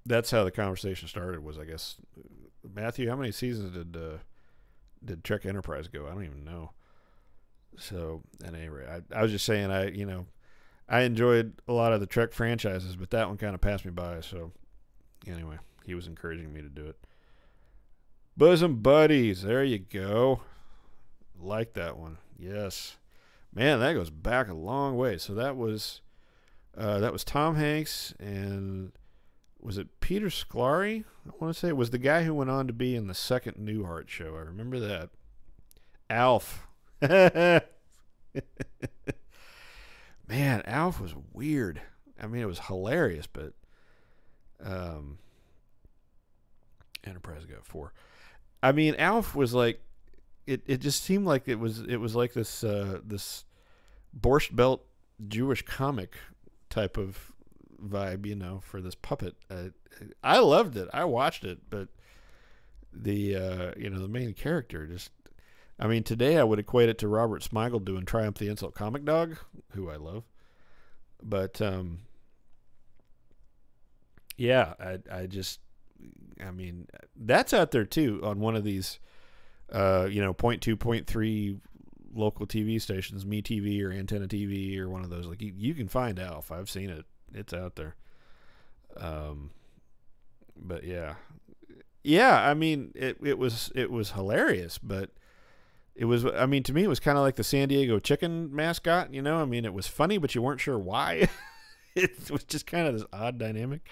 That's how the conversation started. Was, I guess, Matthew, how many seasons did Trek Enterprise go? I don't even know. So at any rate, I was just saying, I enjoyed a lot of the Trek franchises, but that one kind of passed me by. So, anyway, he was encouraging me to do it. Bosom Buddies, there you go. Like that one, yes, man. That goes back a long way. So that was Tom Hanks, and was it Peter Scolari? I want to say it was the guy who went on to be in the second Newhart show. I remember that. Alf. Man, Alf was weird. I mean, it was hilarious, but Enterprise got 4. I mean, Alf was like, it just seemed like it was like this this Borscht Belt Jewish comic type of vibe, for this puppet. I loved it. I watched it, but the the main character just. I mean, today I would equate it to Robert Smigel doing Triumph the Insult Comic Dog, who I love. But, yeah, I mean, that's out there too on one of these, 0.2, 0.3 local TV stations, MeTV or Antenna TV or one of those. Like, you can find Alf. I've seen it. It's out there. But yeah. Yeah, I mean, it was hilarious, but it was, I mean, to me, it was kind of like the San Diego Chicken mascot, I mean, it was funny, but you weren't sure why. It was just kind of this odd dynamic.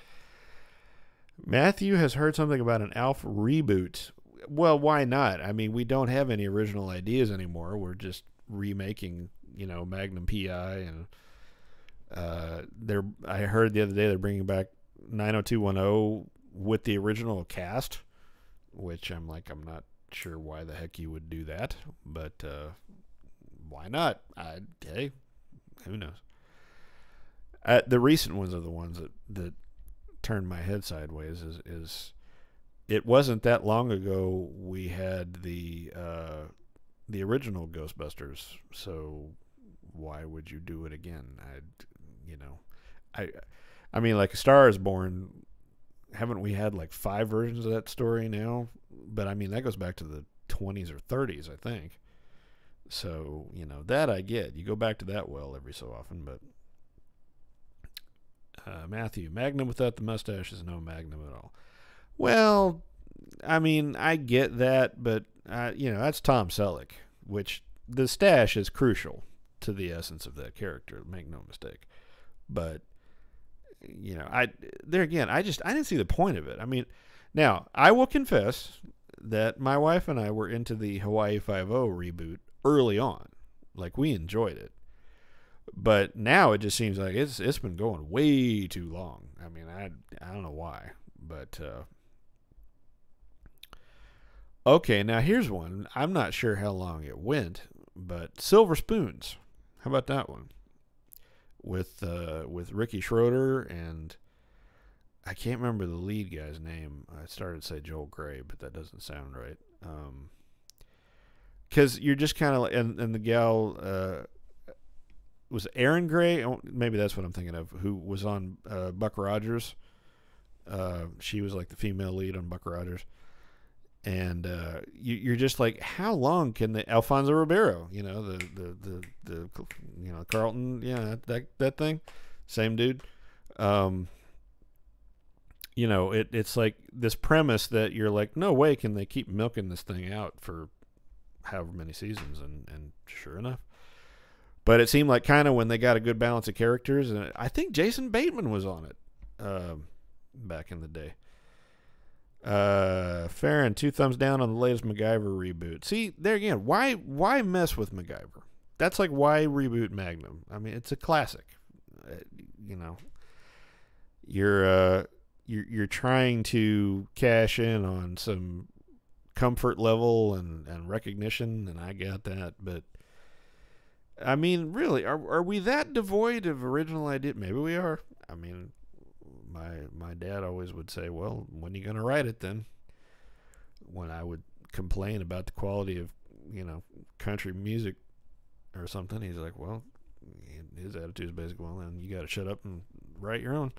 Matthew has heard something about an Alf reboot. Well, why not? I mean, we don't have any original ideas anymore. We're just remaking, Magnum PI. And I heard the other day they're bringing back 90210 with the original cast, which I'm not sure why the heck you would do that, but why not? Hey, who knows? The recent ones are the ones that turned my head sideways. Is it wasn't that long ago we had the original Ghostbusters, so why would you do it again? I mean, like A Star Is Born. Haven't we had like 5 versions of that story now? But I mean, that goes back to the 20s or 30s, I think. So, that I get. You go back to that well every so often, but Matthew, Magnum without the mustache is no Magnum at all. Well, I mean, I get that, but, that's Tom Selleck, which the stash is crucial to the essence of that character, make no mistake. But, I didn't see the point of it. I mean, now, I will confess that my wife and I were into the Hawaii Five-0 reboot early on. Like, we enjoyed it. But now it just seems like it's been going way too long. I mean, I don't know why. But, okay, now here's one. I'm not sure how long it went, but Silver Spoons. How about that one? With Ricky Schroeder and I can't remember the lead guy's name. I started to say Joel Grey, but that doesn't sound right. Because you're just kind of like, and the gal was Aaron Gray. Oh, maybe that's what I'm thinking of. Who was on Buck Rogers? She was like the female lead on Buck Rogers. And you're just like, how long can the Alfonso Ribeiro, the Carlton, that thing, same dude. It's like this premise that you're like, no way can they keep milking this thing out for however many seasons, and sure enough. But it seemed like kind of when they got a good balance of characters, and I think Jason Bateman was on it back in the day. Farron, 2 thumbs down on the latest MacGyver reboot. See, there again, why mess with MacGyver? That's like, why reboot Magnum? I mean, it's a classic. You're trying to cash in on some comfort level and recognition, and I got that, but I mean, really, are we that devoid of original idea? Maybe we are. I mean, my dad always would say, well, when are you going to write it then? When I would complain about the quality of, country music or something, he's like, well, his attitude is basically, well, then you got to shut up and write your own.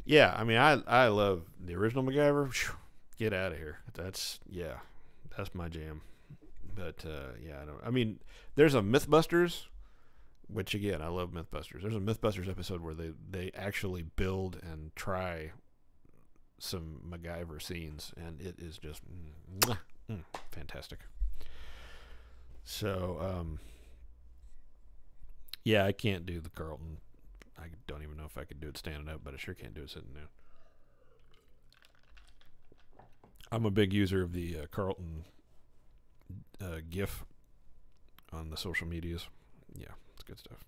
Yeah, I mean, I love the original MacGyver. Get out of here. That's my jam. But, I mean, there's a Mythbusters, which, again, I love Mythbusters. There's a Mythbusters episode where they actually build and try some MacGyver scenes, and it is just fantastic. So, I can't do the Carlton. I don't even know if I could do it standing up, but I sure can't do it sitting down. I'm a big user of the Carlton GIF on the social medias. Yeah, it's good stuff.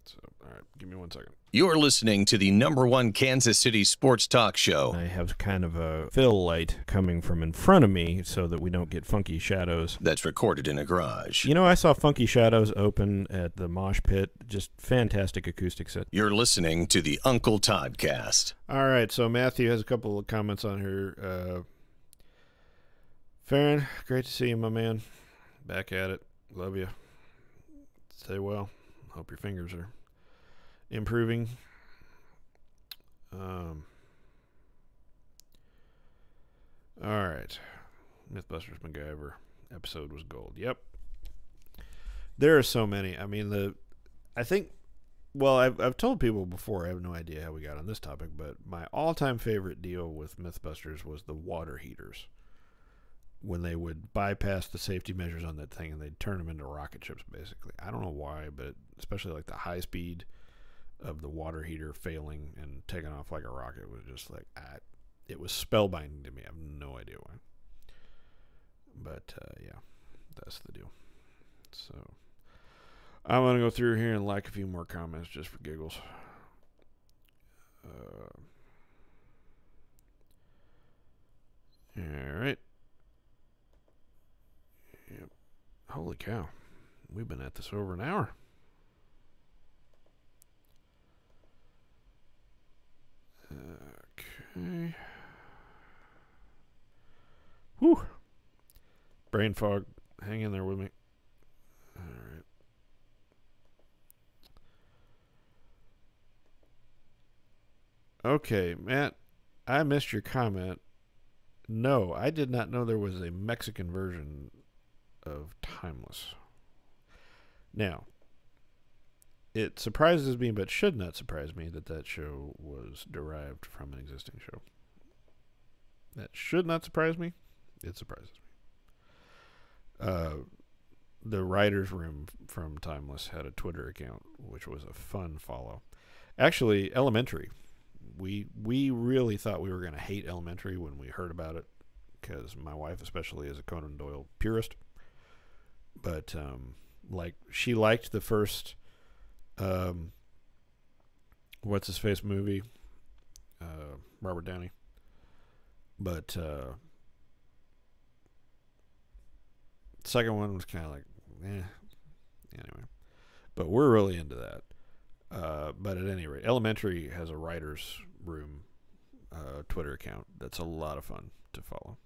So, all right, give me 1 second. You're listening to the #1 Kansas City sports talk show. I have kind of a fill light coming from in front of me so that we don't get funky shadows. That's recorded in a garage. I saw Funky Shadows open at the Mosh Pit. Just fantastic acoustic set. You're listening to the UnkleToddCast. All right, so Matthew has a couple of comments on here. Farron, great to see you, my man. Back at it. Love you. Stay well. Hope your fingers are improving. All right. Mythbusters MacGyver episode was gold. Yep. There are so many. I mean, I've told people before, I have no idea how we got on this topic, but my all-time favorite deal with Mythbusters was the water heaters. When they would bypass the safety measures on that thing and they'd turn them into rocket ships, basically. I don't know why, but especially like the high speed of the water heater failing and taking off like a rocket was just like, it was spellbinding to me. I have no idea why. But, that's the deal. So, I'm going to go through here and like a few more comments just for giggles. All right. Yep. Holy cow. We've been at this over an hour. Okay. Whew. Brain fog. Hang in there with me. All right. Okay, Matt, I missed your comment. No, I did not know there was a Mexican version of Timeless. Now, it surprises me, but should not surprise me, that show was derived from an existing show. That should not surprise me. It surprises me. The writer's room from Timeless had a Twitter account, which was a fun follow. Actually, Elementary. We really thought we were going to hate Elementary when we heard about it, because my wife especially is a Conan Doyle purist. But she liked the first what's his face movie, Robert Downey. But second one was kind of like, anyway. But we're really into that. But at any rate, Elementary has a writer's room Twitter account that's a lot of fun to follow.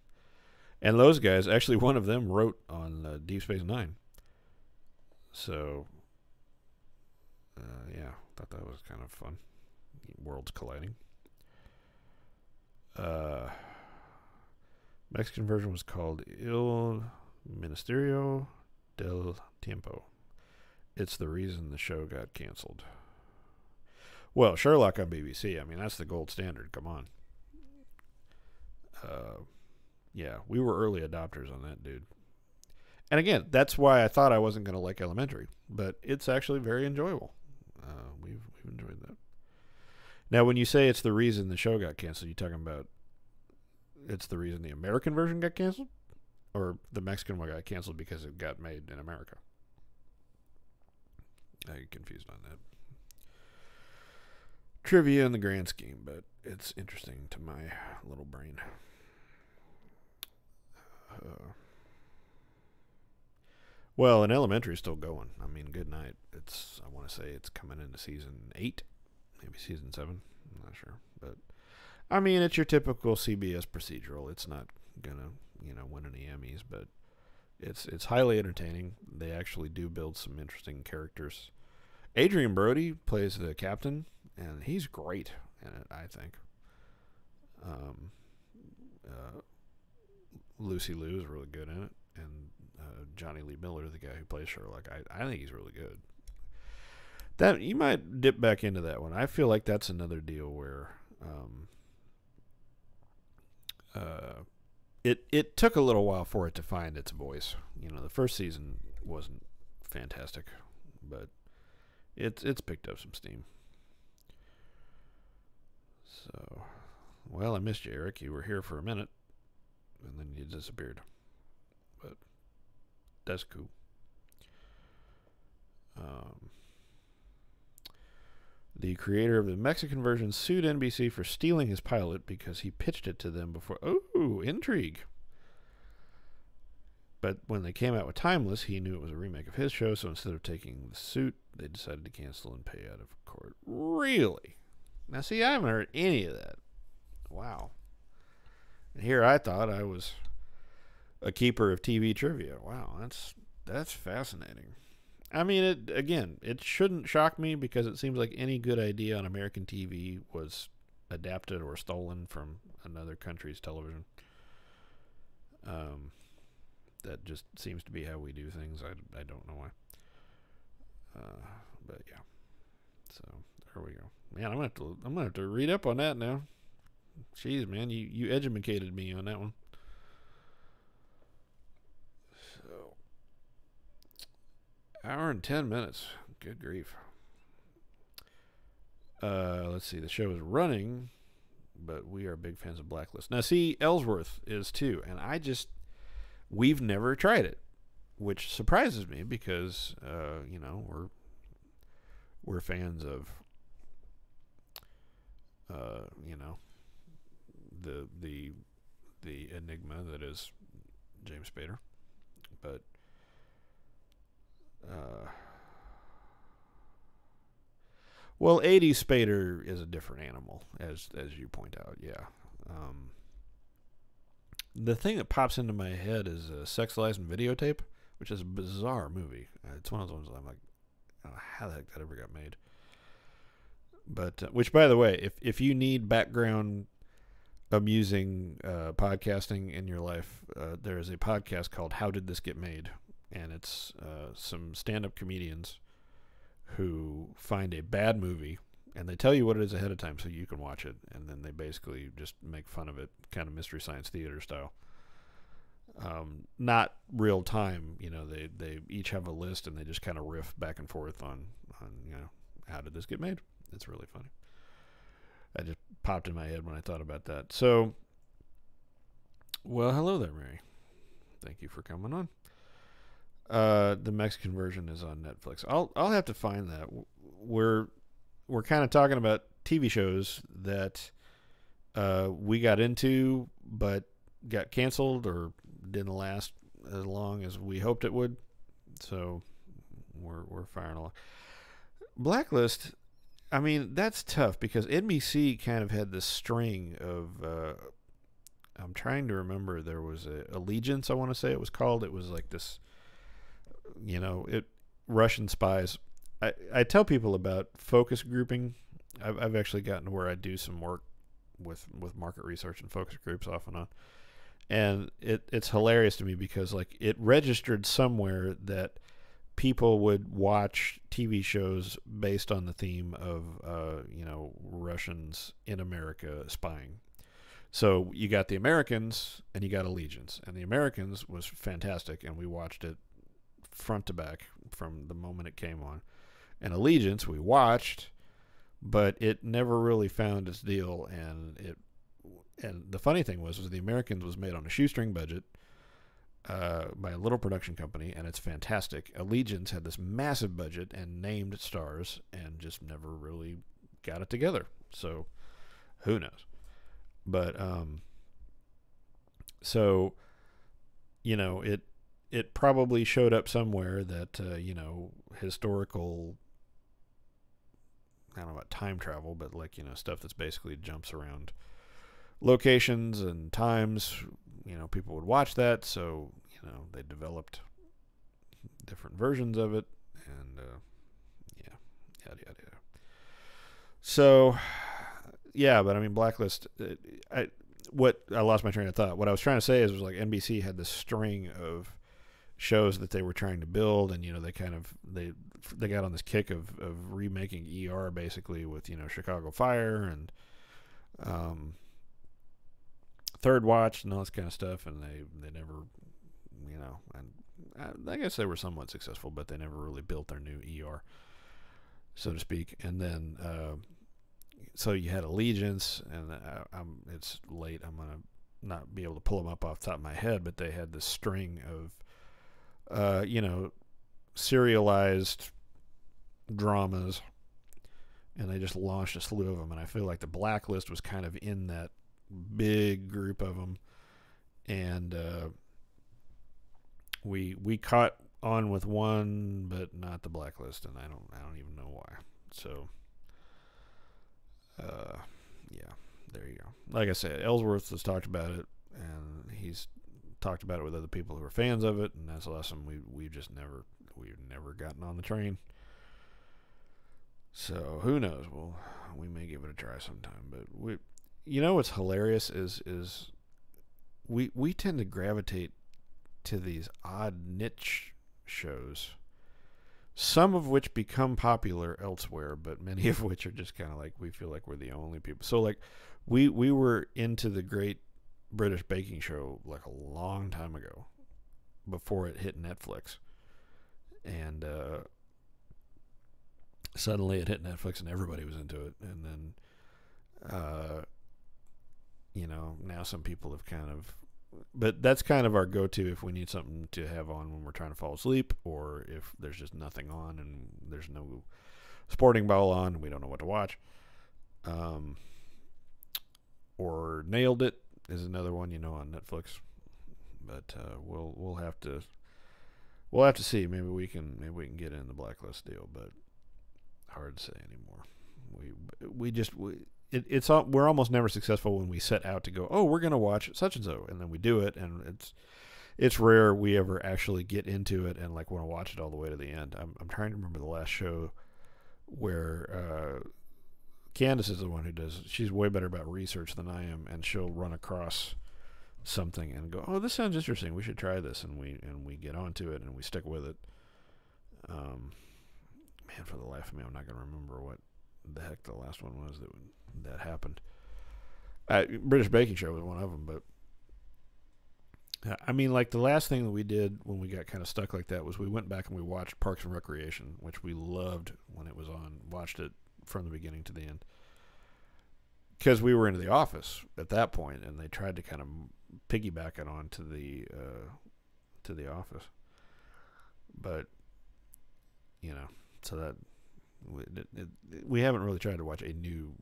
And those guys, actually one of them wrote on Deep Space Nine. So, yeah, thought that was kind of fun. Worlds colliding. Mexican version was called Il Ministerio del Tiempo. It's the reason the show got canceled. Well, Sherlock on BBC, I mean, that's the gold standard. Come on. Yeah, we were early adopters on that, dude. And again, that's why I thought I wasn't going to like Elementary, but it's actually very enjoyable. We've enjoyed that. Now, when you say it's the reason the show got canceled, you talking about it's the reason the American version got canceled, or the Mexican one got canceled because it got made in America? I get confused on that. Trivia in the grand scheme, but it's interesting to my little brain. Well, and Elementary is still going. I mean, good night. I want to say it's coming into season 8, maybe season 7. I'm not sure, but I mean, it's your typical CBS procedural. It's not gonna, win any Emmys, but it's highly entertaining. They actually do build some interesting characters. Adrian Brody plays the captain, and he's great in it, I think. Lucy Liu is really good in it, and Johnny Lee Miller, the guy who plays Sherlock, I think he's really good. That you might dip back into that one. I feel like that's another deal where it took a little while for it to find its voice. The first season wasn't fantastic, but it's picked up some steam. So, well, I missed you, Eric. You were here for a minute, and then you disappeared. But that's cool. The creator of the Mexican version sued NBC for stealing his pilot because he pitched it to them before. Oh, intrigue. But when they came out with Timeless, he knew it was a remake of his show, so instead of taking the suit, they decided to cancel and pay out of court. Really? Now, see, I haven't heard any of that. Wow. And here I thought I was a keeper of TV trivia. Wow, that's fascinating. I mean, it shouldn't shock me because it seems like any good idea on American TV was adapted or stolen from another country's television. That just seems to be how we do things. I don't know why. But yeah. So there we go. Man, I'm gonna have to read up on that now. Jeez, man, you educated me on that one. So, hour and 10 minutes. Good grief. Let's see. The show is running, but we are big fans of Blacklist. Now, see, Ellsworth is too, and we've never tried it, which surprises me because we're fans of the enigma that is James Spader, but well, 80s Spader is a different animal, as you point out. Yeah. The thing that pops into my head is Sex, Lies, and Videotape, which is a bizarre movie. It's one of those ones I'm like, I don't know how the heck that ever got made. But which, by the way, if you need background amusing podcasting in your life, there is a podcast called How Did This Get Made? And it's some stand-up comedians who find a bad movie, and they tell you what it is ahead of time so you can watch it, and then they basically just make fun of it, kind of Mystery Science Theater style. Not real time, they each have a list and they just kind of riff back and forth on how did this get made. It's really funny. I just popped in my head when I thought about that. So, well, hello there, Mary. Thank you for coming on. The Mexican version is on Netflix. I'll have to find that. We're kind of talking about TV shows that we got into but got canceled or didn't last as long as we hoped it would. So we're firing along. Blacklist, I mean, that's tough because NBC kind of had this string of I'm trying to remember, there was a Allegiance, I want to say it was called. It was like this, Russian spies. I tell people about focus grouping. I've actually gotten to where I do some work with market research and focus groups off and on. And it's hilarious to me because like it registered somewhere that people would watch TV shows based on the theme of Russians in America spying. So you got The Americans and you got Allegiance, and The Americans was fantastic, and we watched it front to back from the moment it came on. And Allegiance we watched, but it never really found its deal, and the funny thing was The Americans was made on a shoestring budget by a little production company, and it's fantastic. Allegiance had this massive budget and named stars and just never really got it together. So who knows? But so it probably showed up somewhere that historical, I don't know about time travel, but like stuff that's basically jumps around locations and times. People would watch that, so they developed different versions of it, and yada yada yada. So yeah, but I mean, Blacklist. I lost my train of thought. What I was trying to say is, was like NBC had this string of shows that they were trying to build, and they got on this kick of remaking ER basically with Chicago Fire and Third Watch and all this kind of stuff, and they never, and I guess they were somewhat successful, but they never really built their new ER, so to speak. And then so you had Allegiance, and it's late. I'm gonna not be able to pull them up off the top of my head, but they had this string of serialized dramas, and they just launched a slew of them. And I feel like the Blacklist was kind of in that big group of them, and we caught on with one, but not the Blacklist, and I don't even know why. So yeah, there you go. Like I said, Ellsworth has talked about it, and he's talked about it with other people who are fans of it, and that's awesome. We've never gotten on the train. So who knows? Well, we may give it a try sometime. But what's hilarious is we tend to gravitate to these odd niche shows, some of which become popular elsewhere, but many of which are just kind of like, we feel like we're the only people. So like we were into the Great British Baking Show like a long time ago, before it hit Netflix, and suddenly it hit Netflix and everybody was into it, and then now some people have kind of, but that's kind of our go-to if we need something to have on when we're trying to fall asleep, or if there's just nothing on and there's no sporting ball on and we don't know what to watch. Or Nailed It is another one, on Netflix. But we'll have to see. Maybe we can get in the Blacklist deal, but hard to say anymore. We're almost never successful when we set out to go, oh, we're going to watch such and so, and then we do it, and it's rare we ever actually get into it and like want to watch it all the way to the end. I'm trying to remember the last show where Candace is the one who does. She's way better about research than I am, and she'll run across something and go, oh, this sounds interesting, we should try this, and we get onto it and we stick with it. man, for the life of me, I'm not going to remember what the heck the last one was that happened. British Baking Show was one of them, but I mean, like the last thing that we did when we got kind of stuck like that was we went back and we watched Parks and Recreation, which we loved when it was on. Watched it from the beginning to the end because we were into The Office at that point, and they tried to kind of piggyback it on to the Office, but you know, so that we haven't really tried to watch a new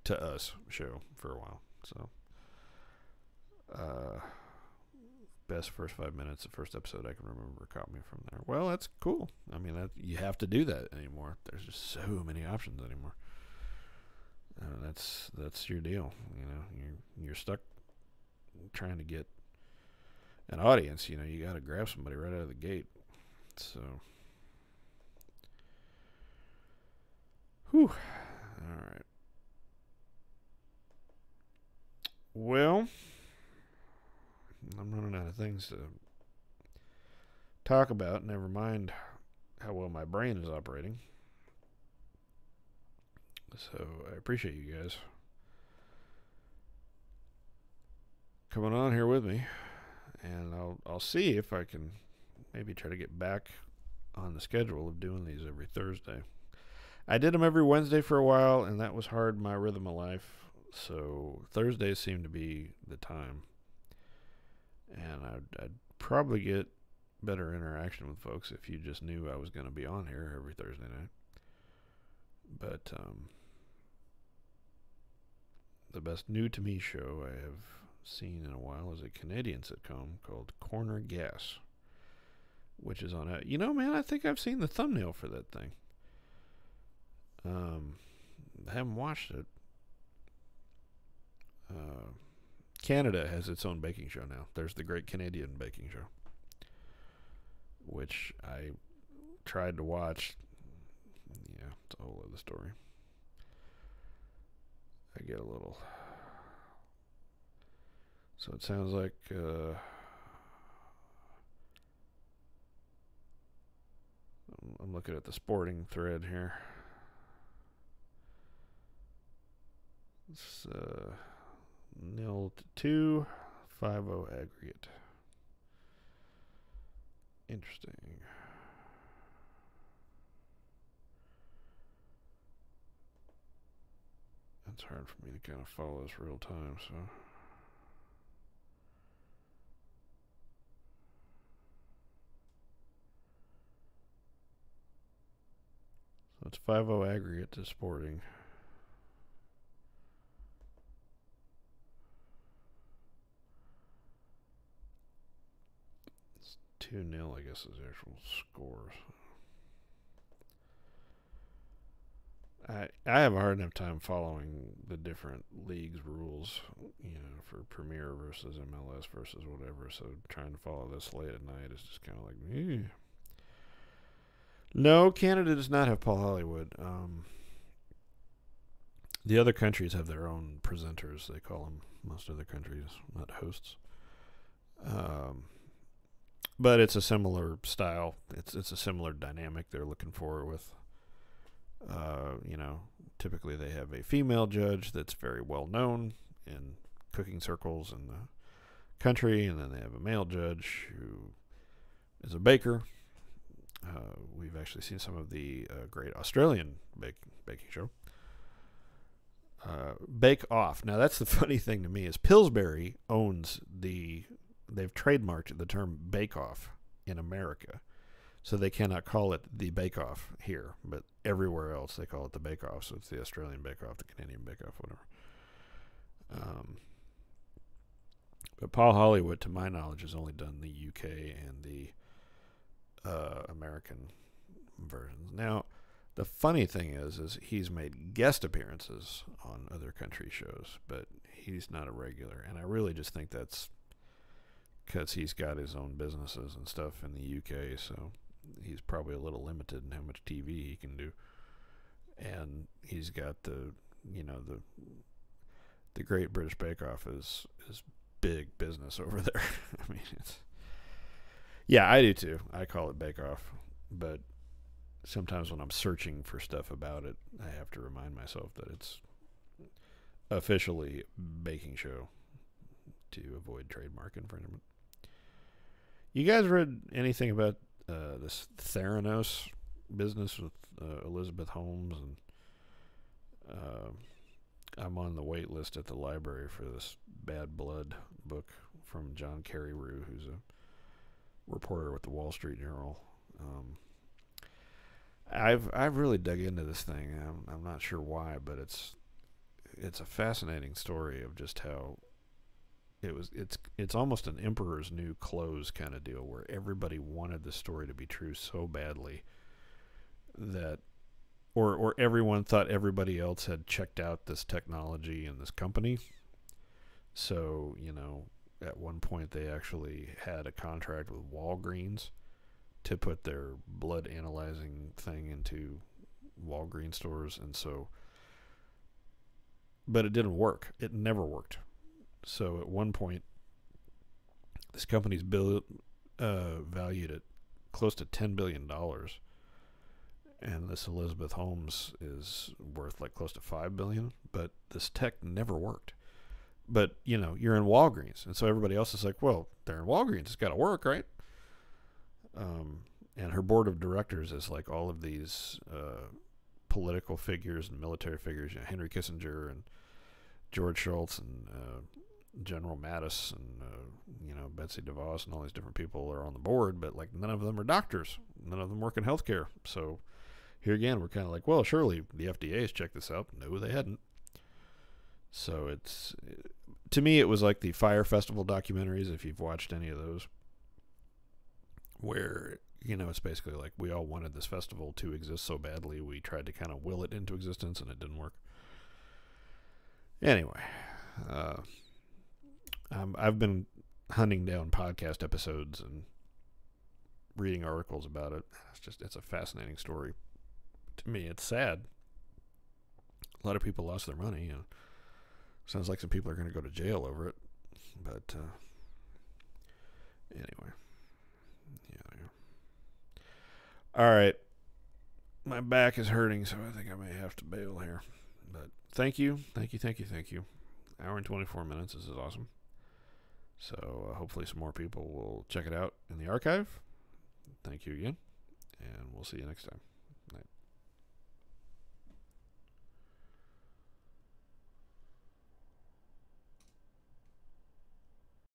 to us show for a while. So, best first 5 minutes, the first episode I can remember caught me from there. Well, that's cool. I mean, you have to do that anymore. There's just so many options anymore. That's your deal. You know, you're stuck trying to get an audience. You know, you got to grab somebody right out of the gate. So, whew. All right. Well, I'm running out of things to talk about, never mind how well my brain is operating. So I appreciate you guys coming on here with me, and I'll see if I can maybe try to get back on the schedule of doing these every Thursday. I did them every Wednesday for a while, and that was hard, my rhythm of life. So Thursdays seem to be the time. And I'd probably get better interaction with folks if you just knew I was going to be on here every Thursday night. But the best new to me show I have seen in a while is a Canadian sitcom called Corner Gas, which is on you know, man, I think I've seen the thumbnail for that thing. I haven't watched it. Canada has its own baking show now. There's the Great Canadian Baking Show, which I tried to watch. Yeah, it's a whole other story. I get a little. So it sounds like I'm looking at the sporting thread here. It's 0-2, 5-0 aggregate. Interesting. It's hard for me to kind of follow this real time, so. So it's 5-0 aggregate to Sporting. It's 2-0, I guess, is the actual scores. I have a hard enough time following the different leagues' rules, you know, for Premier versus MLS versus whatever. So trying to follow this late at night is just kind of like, eh. No, Canada does not have Paul Hollywood. The other countries have their own presenters. They call them, most other countries, not hosts. But it's a similar style. It's a similar dynamic they're looking for with. You know, typically they have a female judge that's very well known in cooking circles in the country, and then they have a male judge who is a baker. We've actually seen some of the great Australian baking show. Bake Off. Now, that's the funny thing to me is Pillsbury owns they've trademarked the term Bake Off in America. So they cannot call it the Bake Off here, but everywhere else they call it the Bake Off. So it's the Australian Bake Off, the Canadian Bake Off, whatever. But Paul Hollywood, to my knowledge, has only done the UK and the American versions. Now, the funny thing is he's made guest appearances on other country shows, but he's not a regular. And I really just think that's because he's got his own businesses and stuff in the UK, so he's probably a little limited in how much TV he can do. And he's got the Great British Bake Off is big business over there. I mean, yeah, I do too. I call it Bake Off, but sometimes when I'm searching for stuff about it, I have to remind myself that it's officially baking show to avoid trademark infringement. You guys read anything about this Theranos business with Elizabeth Holmes? And I'm on the wait list at the library for this Bad Blood book from John Carreyrou, who's a reporter with the Wall Street Journal. I've really dug into this thing. I'm not sure why, but it's a fascinating story of just how it's almost an emperor's new clothes kind of deal, where everybody wanted the story to be true so badly that or everyone thought everybody else had checked out this technology and this company. So, at one point they actually had a contract with Walgreens to put their blood analyzing thing into Walgreens stores, and so, but it didn't work. It never worked. So at one point, this company's valued at close to $10 billion, and this Elizabeth Holmes is worth like close to $5 billion, but this tech never worked. But, you're in Walgreens, and so everybody else is like, well, they're in Walgreens, it's got to work, right? And her board of directors is like all of these political figures and military figures, Henry Kissinger and George Shultz and General Mattis and Betsy DeVos and all these different people are on the board, but like none of them are doctors, none of them work in healthcare. So here again, we're kind of like, well, surely the FDA has checked this out. No, they hadn't. So to me, it was like the Fire Festival documentaries, if you've watched any of those, where it's basically like we all wanted this festival to exist so badly, we tried to kind of will it into existence, and it didn't work. Anyway, I've been hunting down podcast episodes and reading articles about it. It's a fascinating story. To me, it's sad. A lot of people lost their money. Sounds like some people are going to go to jail over it. But anyway, yeah. All right, my back is hurting, so I think I may have to bail here. But thank you. Hour and 24 minutes. This is awesome. So hopefully some more people will check it out in the archive. Thank you again, and we'll see you next time.